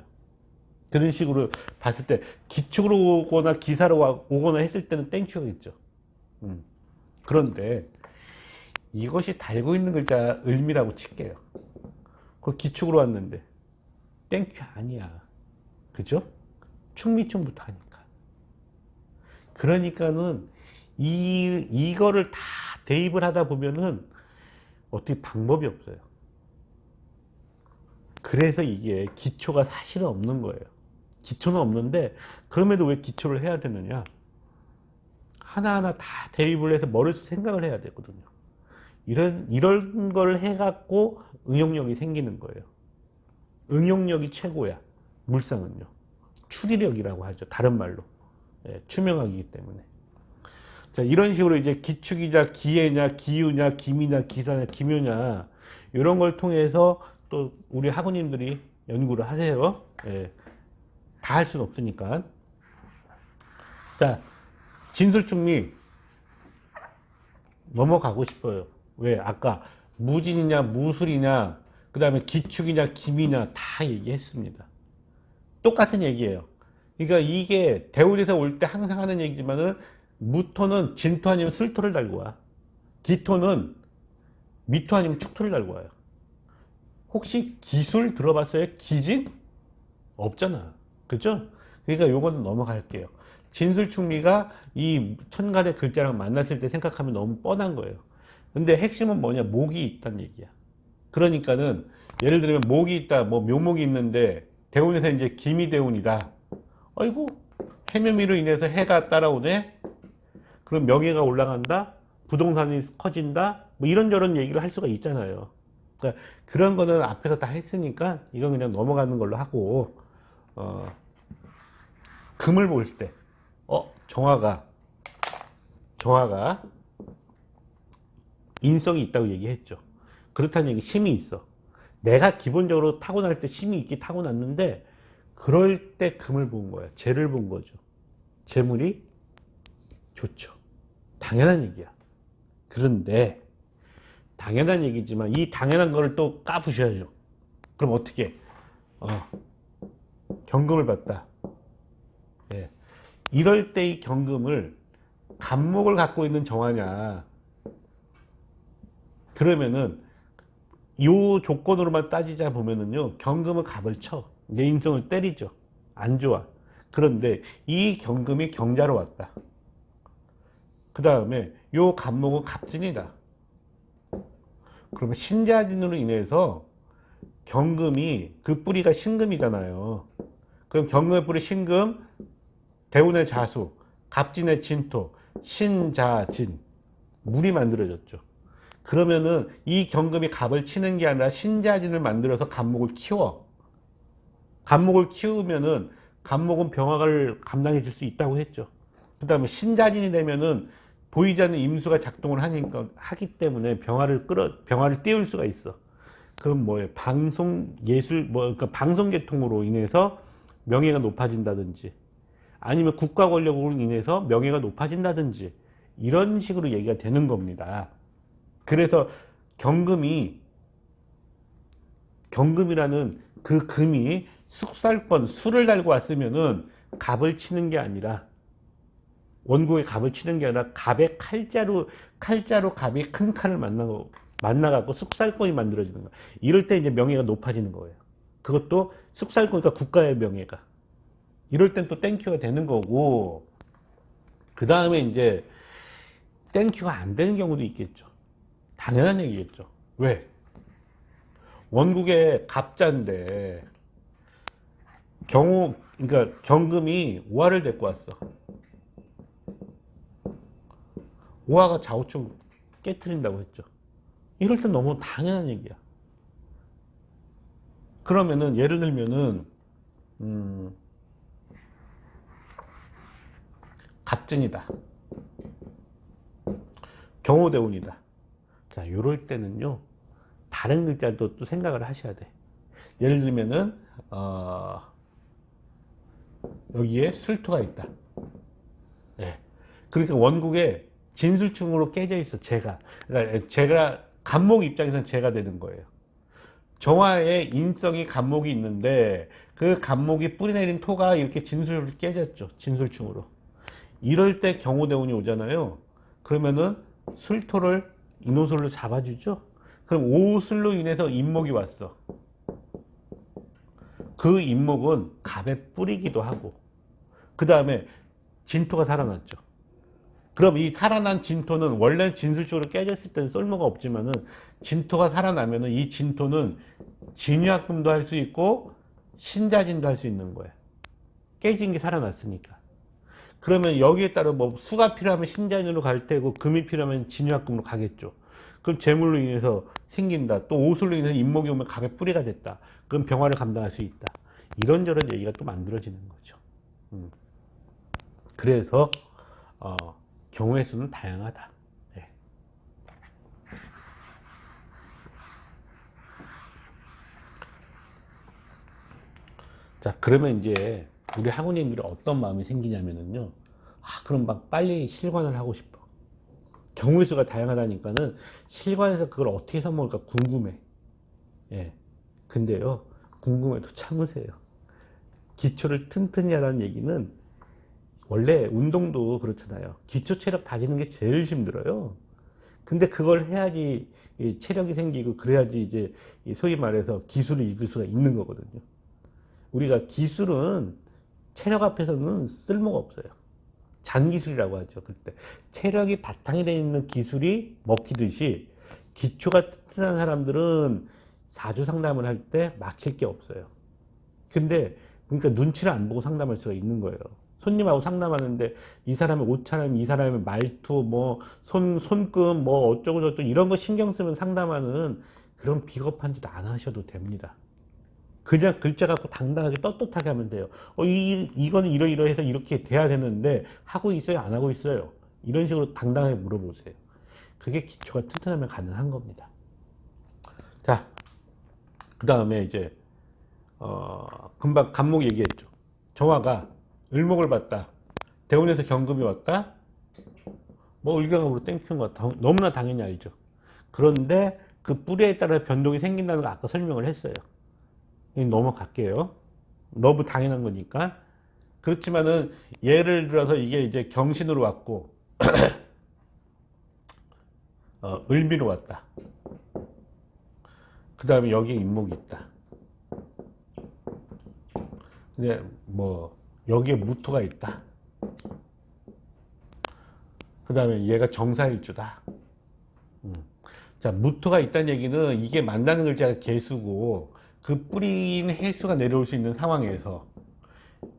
그런 식으로 봤을 때, 기축으로 오거나 기사로 오거나 했을 때는 땡큐겠죠. 그런데 이것이 달고 있는 글자 을미라고 칠게요. 그 기축으로 왔는데, 땡큐 아니야. 그죠? 충미충부터 하니까. 그러니까는 이거를 다 대입을 하다 보면은 어떻게 방법이 없어요. 그래서 이게 기초가 사실은 없는 거예요. 기초는 없는데 그럼에도 왜 기초를 해야 되느냐? 하나하나 다 대입을 해서 머릿속 생각을 해야 되거든요. 이런 걸 해갖고 응용력이 생기는 거예요. 응용력이 최고야. 물상은요. 추리력이라고 하죠. 다른 말로. 예, 투명하기 때문에. 자, 이런 식으로 이제 기축이냐, 기해냐, 기유냐, 기미냐, 기사냐, 기묘냐, 이런 걸 통해서 또 우리 학우님들이 연구를 하세요. 예, 다 할 수는 없으니까. 자, 진술충리 넘어가고 싶어요. 왜? 아까 무진이냐, 무술이냐, 그 다음에 기축이냐, 기미냐 다 얘기했습니다. 똑같은 얘기예요. 그러니까 이게 대운에서 올 때 항상 하는 얘기지만은 무토는 진토 아니면 술토를 달고 와. 기토는 미토 아니면 축토를 달고 와요. 혹시 기술 들어봤어요? 기진? 없잖아. 그죠? 그러니까 요건 넘어갈게요. 진술충리가 이 천간의 글자랑 만났을 때 생각하면 너무 뻔한 거예요. 근데 핵심은 뭐냐? 목이 있다는 얘기야. 그러니까는 예를 들면 목이 있다, 뭐 묘목이 있는데 대운에서 이제 기미대운이다. 아이고, 해묘미로 인해서 해가 따라오네? 그럼 명예가 올라간다? 부동산이 커진다? 뭐 이런저런 얘기를 할 수가 있잖아요. 그러니까 그런 거는 앞에서 다 했으니까 이건 그냥 넘어가는 걸로 하고, 금을 볼 때, 정화가 인성이 있다고 얘기했죠. 그렇다는 얘기, 힘이 있어. 내가 기본적으로 타고날 때 힘이 있기 타고났는데, 그럴 때 금을 본 거야. 재를 본 거죠. 재물이 좋죠. 당연한 얘기야. 그런데 당연한 얘기지만 이 당연한 거를 또 까부셔야죠. 그럼 어떻게? 경금을 봤다. 예. 이럴 때 이 경금을 간목을 갖고 있는 정화냐? 그러면은 이 조건으로만 따지자 보면은요, 경금은 갑을 쳐. 내 인성을 때리죠. 안 좋아. 그런데 이 경금이 경자로 왔다. 그 다음에 요 간목은 갑진이다. 그러면 신자진으로 인해서 경금이, 그 뿌리가 신금이잖아요. 그럼 경금의 뿌리 신금, 대운의 자수, 갑진의 진토, 신자진, 물이 만들어졌죠. 그러면은 이 경금이 갑을 치는 게 아니라 신자진을 만들어서 간목을 키워. 간목을 키우면은 간목은 병화를 감당해 줄 수 있다고 했죠. 그 다음에 신자진이 되면은 보이지 않는 임수가 작동을 하기 때문에 병화를 띄울 수가 있어. 그럼 뭐예요? 방송 예술, 그러니까 방송 계통으로 인해서 명예가 높아진다든지, 아니면 국가 권력으로 인해서 명예가 높아진다든지, 이런 식으로 얘기가 되는 겁니다. 그래서 경금이라는 그 금이 숙살권, 수를 달고 왔으면은 갑을 치는 게 아니라, 원국의 갑을 치는 게 아니라 갑의 칼자루 갑이 큰 칼을 만나갖고 숙살권이 만들어지는 거야. 이럴 때 이제 명예가 높아지는 거예요. 그것도 숙살권이니까 국가의 명예가. 이럴 땐 또 땡큐가 되는 거고, 그 다음에 이제 땡큐가 안 되는 경우도 있겠죠. 당연한 얘기겠죠. 왜? 원국의 갑자인데 그러니까 경금이 오화를 데리고 왔어. 오화가 좌우충 깨트린다고 했죠. 이럴 땐 너무 당연한 얘기야. 그러면은 예를 들면은 갑진이다. 경호대운이다. 자, 요럴 때는요, 다른 글자도 또 생각을 하셔야 돼. 예를 들면은, 여기에 술토가 있다. 네. 그러니까 원국에 진술충으로 깨져 있어, 재가. 그러니까 제가, 간목 입장에서는 재가 되는 거예요. 정화에 인성이 간목이 있는데, 그 간목이 뿌리내린 토가 이렇게 진술로 깨졌죠. 진술충으로. 이럴 때 경호대운이 오잖아요. 그러면은 술토를 인호술로 잡아주죠. 그럼 오술로 인해서 인목이 왔어. 그 인목은 갑에 뿌리기도 하고, 그 다음에 진토가 살아났죠. 그럼 이 살아난 진토는 원래 진술적으로 깨졌을 때는 쓸모가 없지만은, 진토가 살아나면은 이 진토는 진유학금도 할 수 있고 신자진도 할 수 있는 거예요. 깨진 게 살아났으니까. 그러면 여기에 따라 뭐 수가 필요하면 신자진으로 갈 테고 금이 필요하면 진유학금으로 가겠죠. 그럼 재물로 인해서 생긴다. 또 오술로 인해서 인목이 오면 갑의 뿌리가 됐다. 그럼 병화를 감당할 수 있다. 이런저런 얘기가 또 만들어지는 거죠. 그래서 경우의 수는 다양하다. 네. 자, 그러면 이제 우리 학우님들이 어떤 마음이 생기냐면은요. 그럼 막 빨리 실관을 하고 싶어. 경우의 수가 다양하다니까는 실관에서 그걸 어떻게 써먹을까 궁금해. 예. 근데요, 궁금해도 참으세요. 기초를 튼튼히 하라는 얘기는, 원래 운동도 그렇잖아요. 기초 체력 다지는 게 제일 힘들어요. 근데 그걸 해야지 체력이 생기고, 그래야지 이제 소위 말해서 기술을 이길 수가 있는 거거든요. 우리가 기술은 체력 앞에서는 쓸모가 없어요. 잔기술이라고 하죠. 그때 체력이 바탕이 되어 있는 기술이 먹히듯이, 기초가 튼튼한 사람들은 사주 상담을 할 때 막힐 게 없어요. 근데 그러니까 눈치를 안 보고 상담할 수가 있는 거예요. 손님하고 상담하는데 이 사람의 옷차림, 이 사람의 말투, 뭐 손금, 뭐 어쩌고 저쩌고 이런 거 신경 쓰면 상담하는 그런 비겁한 짓 안 하셔도 됩니다. 그냥 글자 갖고 당당하게 떳떳하게 하면 돼요. 이거는 이러이러해서 이렇게 돼야 되는데 하고 있어요, 안 하고 있어요? 이런 식으로 당당하게 물어보세요. 그게 기초가 튼튼하면 가능한 겁니다. 자, 그 다음에 이제 금방 간목 얘기했죠. 정화가 을목을 봤다. 대운에서 경금이 왔다. 뭐 을경합으로 땡큐인 거 너무나 당연히 알죠. 그런데 그 뿌리에 따라 변동이 생긴다는 거 아까 설명을 했어요. 넘어갈게요. 너무 당연한 거니까. 그렇지만은 예를 들어서 이게 이제 경신으로 왔고 을미로 왔다. 그 다음에 여기에 인목이 있다. 근데 뭐 여기에 무토가 있다. 그 다음에 얘가 정사일주다. 자, 무토가 있다는 얘기는 이게 만나는 글자가 개수고, 그 뿌리인 해수가 내려올 수 있는 상황에서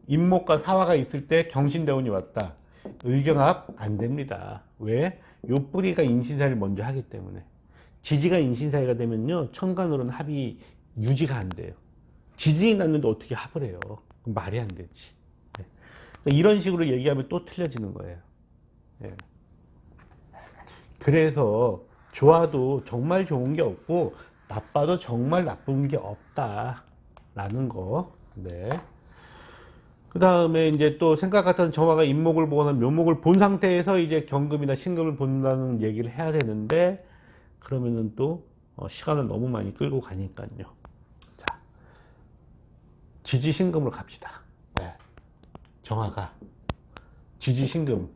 인목과 사화가 있을 때 경신대운이 왔다. 을경합 안 됩니다. 왜? 요 뿌리가 인신사를 먼저 하기 때문에. 지지가 인신사회가 되면요, 천간으로는 합이 유지가 안 돼요. 지진이 났는데 어떻게 합을 해요? 말이 안 되지. 네. 이런 식으로 얘기하면 또 틀려지는 거예요. 네. 그래서 좋아도 정말 좋은 게 없고 나빠도 정말 나쁜 게 없다라는 거. 네. 그 다음에 이제 또 생각 같은 정화가 인목을 보거나 묘목을 본 상태에서 이제 경금이나 신금을 본다는 얘기를 해야 되는데, 그러면은 또 시간을 너무 많이 끌고 가니까요. 자, 지지신금으로 갑시다. 네. 정화가 지지신금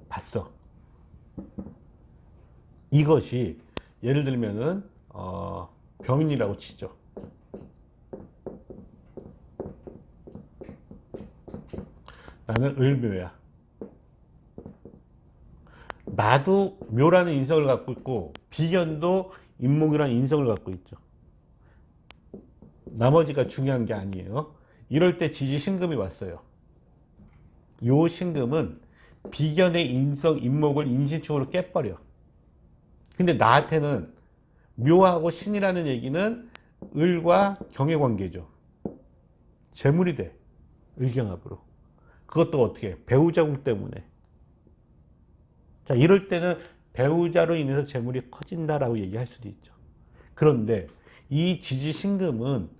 봤어. 이것이 예를 들면은 병인이라고 치죠. 나는 을묘야. 나도 묘라는 인성을 갖고 있고 비견도 인목이라는 인성을 갖고 있죠. 나머지가 중요한 게 아니에요. 이럴 때 지지신금이 왔어요. 요 신금은 비견의 인성, 인목을 인신축으로 깨버려. 근데 나한테는 묘하고 신이라는 얘기는 을과 경의 관계죠. 재물이 돼. 을경합으로. 그것도 어떻게 해? 배우자궁 때문에. 자, 이럴 때는 배우자로 인해서 재물이 커진다라고 얘기할 수도 있죠. 그런데 이 지지신금은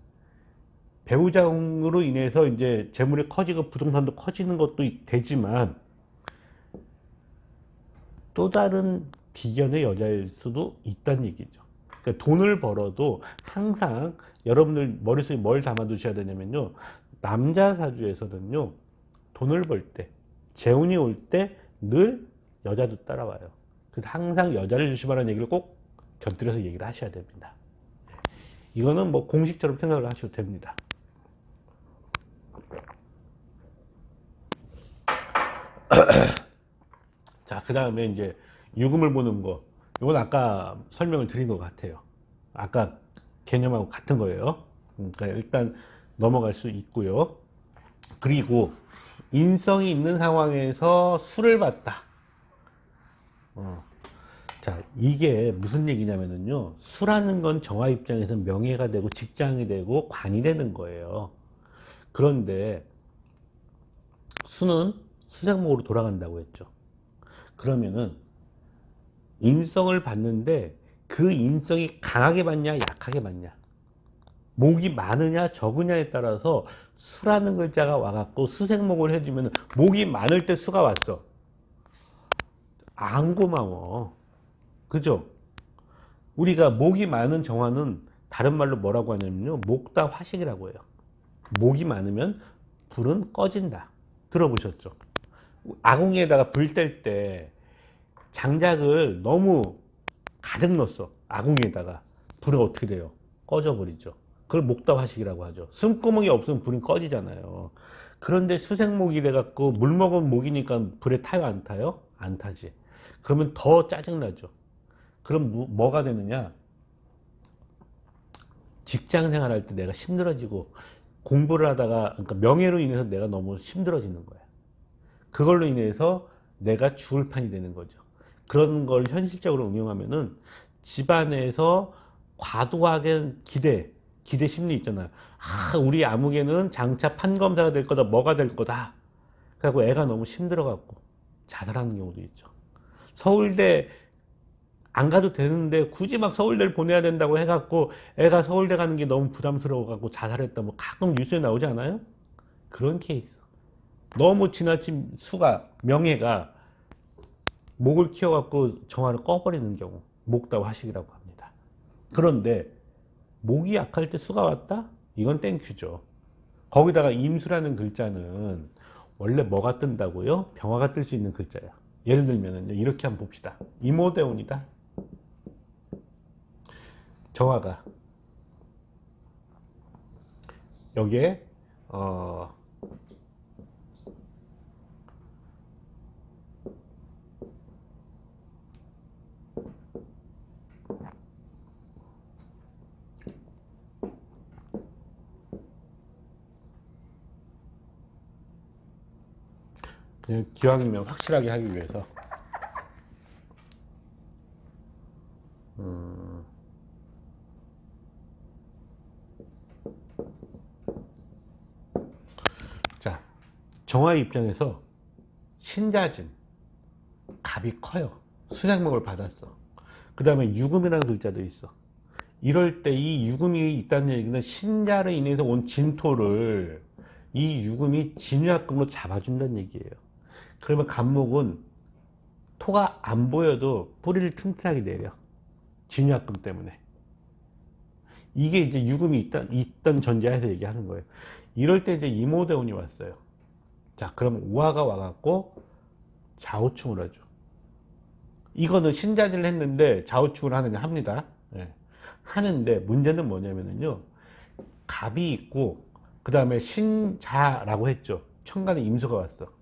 배우자로 인해서 이제 재물이 커지고 부동산도 커지는 것도 되지만 또 다른 비견의 여자일 수도 있다는 얘기죠. 그러니까 돈을 벌어도 항상 여러분들 머릿속에 뭘 담아두셔야 되냐면요. 남자 사주에서는요. 돈을 벌 때, 재운이 올 때 늘 여자도 따라와요. 그래서 항상 여자를 조심하라는 얘기를 꼭 곁들여서 얘기를 하셔야 됩니다. 이거는 뭐 공식처럼 생각을 하셔도 됩니다. 자, 그 다음에 이제 유금을 보는 거. 이건 아까 설명을 드린 것 같아요. 아까 개념하고 같은 거예요. 그러니까 일단 넘어갈 수 있고요. 그리고 인성이 있는 상황에서 술을 봤다. 자, 이게 무슨 얘기냐면요. 수라는 건 정화 입장에서 명예가 되고 직장이 되고 관이 되는 거예요. 그런데 수는 수생목으로 돌아간다고 했죠. 그러면은 인성을 봤는데 그 인성이 강하게 봤냐 약하게 봤냐, 목이 많으냐 적으냐에 따라서 수라는 글자가 와갖고 수생목을 해주면 목이 많을 때 수가 왔어. 안 고마워. 그죠? 우리가 목이 많은 정화는 다른 말로 뭐라고 하냐면요. 목다 화식이라고 해요. 목이 많으면 불은 꺼진다. 들어보셨죠? 아궁이에다가 불 뗄 때 장작을 너무 가득 넣었어. 아궁이에다가. 불은 어떻게 돼요? 꺼져버리죠. 그걸 목다화식이라고 하죠. 숨구멍이 없으면 불은 꺼지잖아요. 그런데 수생목이 돼갖고 물 먹은 목이니까 불에 타요 안 타요? 안 타지. 그러면 더 짜증나죠. 그럼 뭐가 되느냐? 직장 생활할 때 내가 힘들어지고 공부를 하다가, 그러니까 명예로 인해서 내가 너무 힘들어지는 거야. 그걸로 인해서 내가 죽을 판이 되는 거죠. 그런 걸 현실적으로 응용하면은 집안에서 과도하게 기대 심리 있잖아요. 아, 우리 아무개는 장차 판검사가 될 거다, 뭐가 될 거다. 그래갖고 애가 너무 힘들어갖고 자살하는 경우도 있죠. 서울대 안 가도 되는데 굳이 막 서울대를 보내야 된다고 해갖고 애가 서울대 가는 게 너무 부담스러워갖고 자살했다. 뭐 가끔 뉴스에 나오지 않아요? 그런 케이스. 너무 지나친 수가, 명예가 목을 키워갖고 정화를 꺼버리는 경우, 목다화식이라고 합니다. 그런데 목이 약할 때 수가 왔다? 이건 땡큐죠. 거기다가 임수라는 글자는 원래 뭐가 뜬다고요? 병화가 뜰 수 있는 글자야. 예를 들면 이렇게 한번 봅시다. 이모대운이다. 정화가 여기에 그냥 기왕이면 확실하게 하기 위해서 자, 정화의 입장에서 신자진 갑이 커요. 수생목을 받았어. 그 다음에 유금이라는 글자도 있어. 이럴 때 이 유금이 있다는 얘기는 신자로 인해서 온 진토를 이 유금이 진유약금으로 잡아준다는 얘기예요. 그러면 간목은 토가 안 보여도 뿌리를 튼튼하게 내려. 진유약금 때문에. 이게 이제 유금이 있던 전제하에서 얘기하는 거예요. 이럴 때 이제 이모대운이 왔어요. 자, 그럼 우화가 와갖고 좌우충을 하죠. 이거는 신자진을 했는데 좌우충을 하느냐 합니다. 네. 하는데 문제는 뭐냐면요. 갑이 있고 그 다음에 신자라고 했죠. 천간에 임수가 왔어.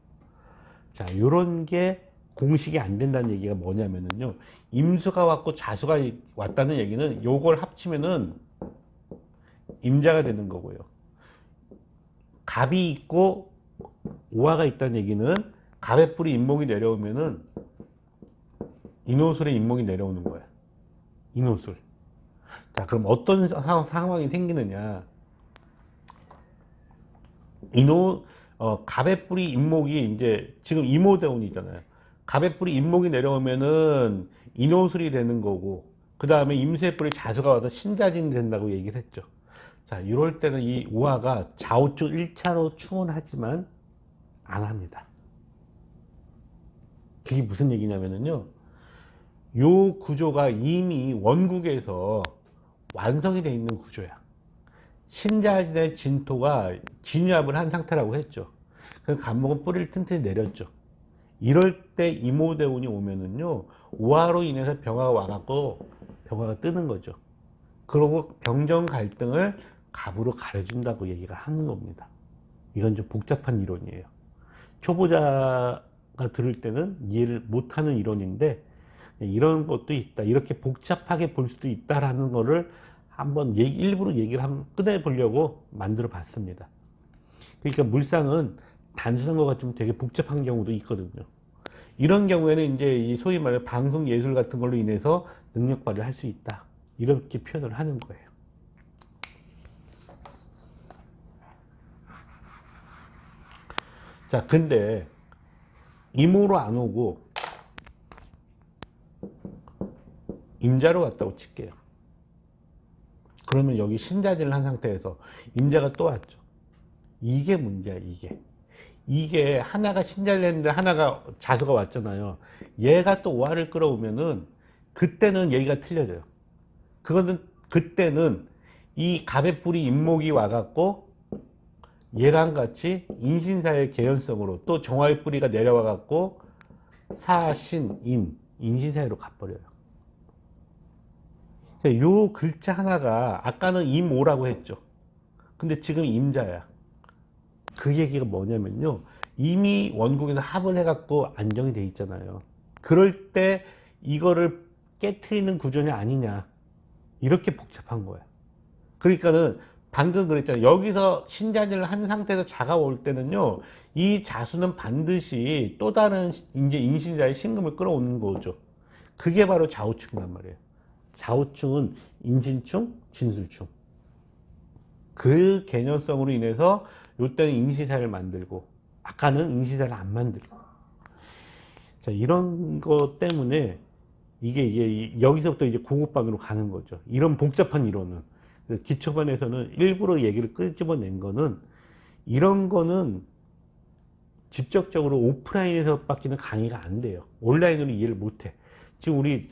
자, 요런 게 공식이 안 된다는 얘기가 뭐냐면요. 임수가 왔고 자수가 왔다는 얘기는 요걸 합치면은 임자가 되는 거고요. 갑이 있고 오화가 있다는 얘기는 갑의 뿔이 인목이 내려오면은 인호술에 인목이 내려오는 거야. 인호술. 자, 그럼 어떤 상황이 생기느냐. 갑의 뿔이 인목이 이제 지금 이모대운이잖아요. 갑의 뿔이 임목이 내려오면은 인호술이 되는 거고, 그 다음에 임수의 뿔이 자수가 와서 신자진이 된다고 얘기를 했죠. 자, 이럴 때는 이 우화가 좌우측 1차로 충원하지만 안 합니다. 그게 무슨 얘기냐면요, 요 구조가 이미 원국에서 완성이 되어 있는 구조야. 신자진의 진토가 진유합을 한 상태라고 했죠. 그래서 간목은 뿌리를 튼튼히 내렸죠. 이럴 때 이모대운이 오면은요, 우화로 인해서 병화가 와갖고 병화가 뜨는 거죠. 그러고 병정 갈등을 갑으로 가려준다고 얘기가 하는 겁니다. 이건 좀 복잡한 이론이에요. 초보자가 들을 때는 이해를 못하는 이론인데, 이런 것도 있다, 이렇게 복잡하게 볼 수도 있다라는 거를 한번 일부러 얘기를 한번 꺼내보려고 만들어 봤습니다. 그러니까 물상은 단순한 것 같지만 되게 복잡한 경우도 있거든요. 이런 경우에는 이제 이 소위 말해 방송 예술 같은 걸로 인해서 능력 발휘를 할 수 있다, 이렇게 표현을 하는 거예요. 자, 근데 임오로 안 오고 임자로 왔다고 칠게요. 그러면 여기 신자진을 한 상태에서 임자가 또 왔죠. 이게 문제야. 이게 하나가 신자를 했는데 하나가 자수가 왔잖아요. 얘가 또 오화를 끌어오면은 그때는 얘기가 틀려져요. 그때는 이 갑의 뿔이 임목이 와갖고 얘랑 같이 인신사의 개연성으로, 또 정화의 뿌리가 내려와갖고 사신인 인신사회로 가버려요. 요 글자 하나가 아까는 임오라고 했죠. 근데 지금 임자야. 그 얘기가 뭐냐면요, 이미 원국에서 합을 해갖고 안정이 돼 있잖아요. 그럴 때 이거를 깨트리는 구조냐 아니냐, 이렇게 복잡한 거야. 그러니까는 방금 그랬잖아요. 여기서 신자진을 한 상태에서 자가 올 때는요, 이 자수는 반드시 또 다른 이제 인신자의 신금을 끌어오는 거죠. 그게 바로 좌우충이란 말이에요. 좌우충은 인신충, 진술충. 그 개념성으로 인해서 요때는 인신사를 만들고, 아까는 인신사를 안 만들고. 자, 이런 것 때문에 이게 여기서부터 이제 고급반으로 가는 거죠. 이런 복잡한 이론은. 기초반에서는 일부러 얘기를 끄집어낸 거는, 이런 거는 직접적으로 오프라인에서 밖에는 강의가 안 돼요. 온라인으로 이해를 못 해. 지금 우리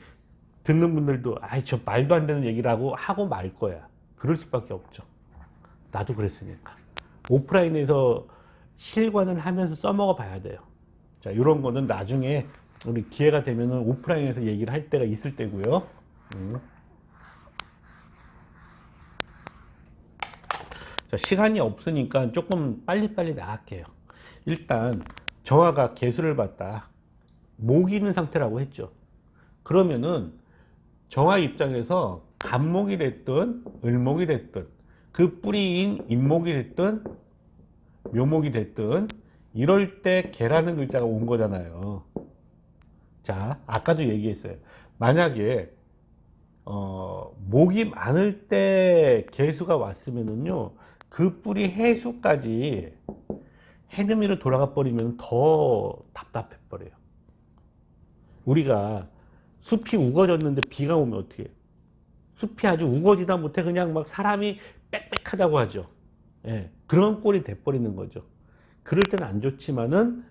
듣는 분들도 아이 저 말도 안 되는 얘기라고 하고 말 거야. 그럴 수밖에 없죠. 나도 그랬으니까. 오프라인에서 실관을 하면서 써먹어 봐야 돼요. 자, 이런 거는 나중에 우리 기회가 되면은 오프라인에서 얘기를 할 때가 있을 때고요. 자, 시간이 없으니까 조금 빨리빨리 나갈게요. 일단 정화가 개수를 봤다, 목이 있는 상태라고 했죠. 그러면은 정화 입장에서 간목이 됐든 을목이 됐든, 그 뿌리인 임목이 됐든 묘목이 됐든, 이럴 때 개라는 글자가 온 거잖아요. 자, 아까도 얘기했어요. 만약에 목이 많을 때 개수가 왔으면은요, 그 뿌리 해수까지 해묘미로 돌아가 버리면 더 답답해 버려요. 우리가 숲이 우거졌는데 비가 오면 어떻게 해요? 숲이 아주 우거지다 못해 그냥 막 사람이 빽빽하다고 하죠. 예, 그런 꼴이 돼버리는 거죠. 그럴 때는 안 좋지만은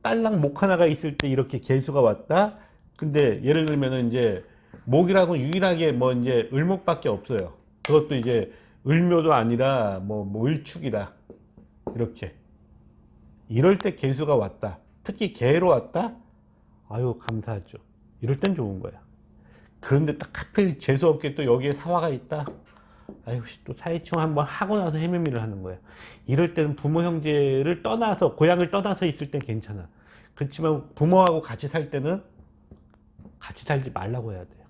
딸랑 목 하나가 있을 때 이렇게 개수가 왔다. 근데 예를 들면은 이제 목이라고 유일하게 뭐 이제 을목밖에 없어요. 그것도 이제 을묘도 아니라 뭐 을축이다. 이렇게. 이럴 때 개수가 왔다. 특히 개로 왔다. 아유, 감사하죠. 이럴 땐 좋은 거야. 그런데 딱 하필 재수없게 또 여기에 사화가 있다. 아유, 또 사회충 한번 하고 나서 해묘미를 하는 거야. 이럴 때는 부모 형제를 떠나서, 고향을 떠나서 있을 땐 괜찮아. 그렇지만 부모하고 같이 살 때는 같이 살지 말라고 해야 돼요.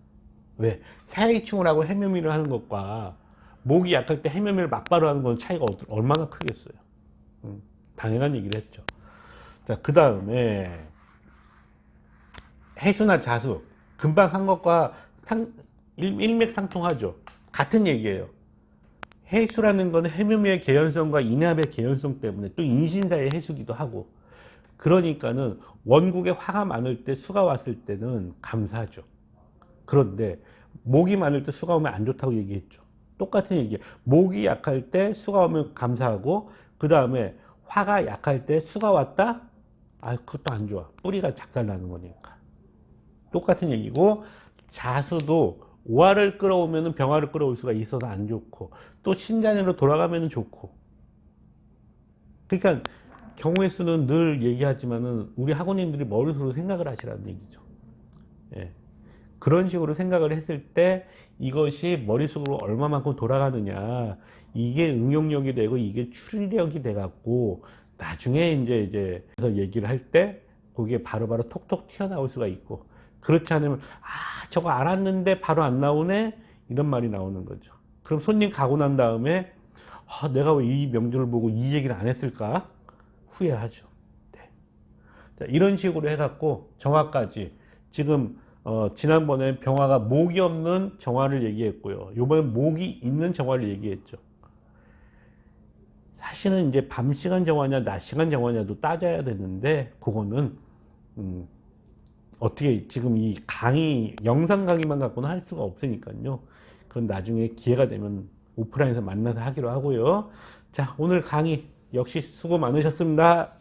왜? 사회충을 하고 해묘미를 하는 것과 목이 약할 때 해묘미를 막바로 하는 건 차이가 얼마나 크겠어요. 당연한 얘기를 했죠. 자, 그 다음에 해수나 자수, 금방 한 것과 일맥상통하죠. 같은 얘기예요. 해수라는 건 해묘미의 개연성과 인합의 개연성 때문에 또 인신사의 해수기도 하고, 그러니까는 원국에 화가 많을 때 수가 왔을 때는 감사하죠. 그런데 목이 많을 때 수가 오면 안 좋다고 얘기했죠. 똑같은 얘기예요. 목이 약할 때 수가 오면 감사하고, 그 다음에 화가 약할 때 수가 왔다? 아, 그것도 안 좋아. 뿌리가 작살나는 거니까. 똑같은 얘기고, 자수도 오화를 끌어오면 병화를 끌어올 수가 있어서 안 좋고, 또 신자년으로 돌아가면 좋고. 그러니까 경우의 수는 늘 얘기하지만은 우리 학우님들이 머릿속으로 생각을 하시라는 얘기죠. 예. 그런 식으로 생각을 했을 때 이것이 머릿속으로 얼마만큼 돌아가느냐, 이게 응용력이 되고 이게 추리력이 돼 갖고 나중에 이제 그래서 얘기를 할 때 그게 바로바로 톡톡 튀어나올 수가 있고, 그렇지 않으면 아 저거 알았는데 바로 안 나오네, 이런 말이 나오는 거죠. 그럼 손님 가고 난 다음에 아, 내가 왜 이 명주를 보고 이 얘기를 안 했을까 후회하죠. 네. 자, 이런 식으로 해갖고 정화까지 지금 지난번에 병화가 목이 없는 정화를 얘기했고요. 이번엔 목이 있는 정화를 얘기했죠. 사실은 이제 밤 시간 정화냐 낮 시간 정화냐도 따져야 되는데 그거는 어떻게 지금 이 강의 영상 강의만 갖고는 할 수가 없으니까요. 그건 나중에 기회가 되면 오프라인에서 만나서 하기로 하고요. 자, 오늘 강의 역시 수고 많으셨습니다.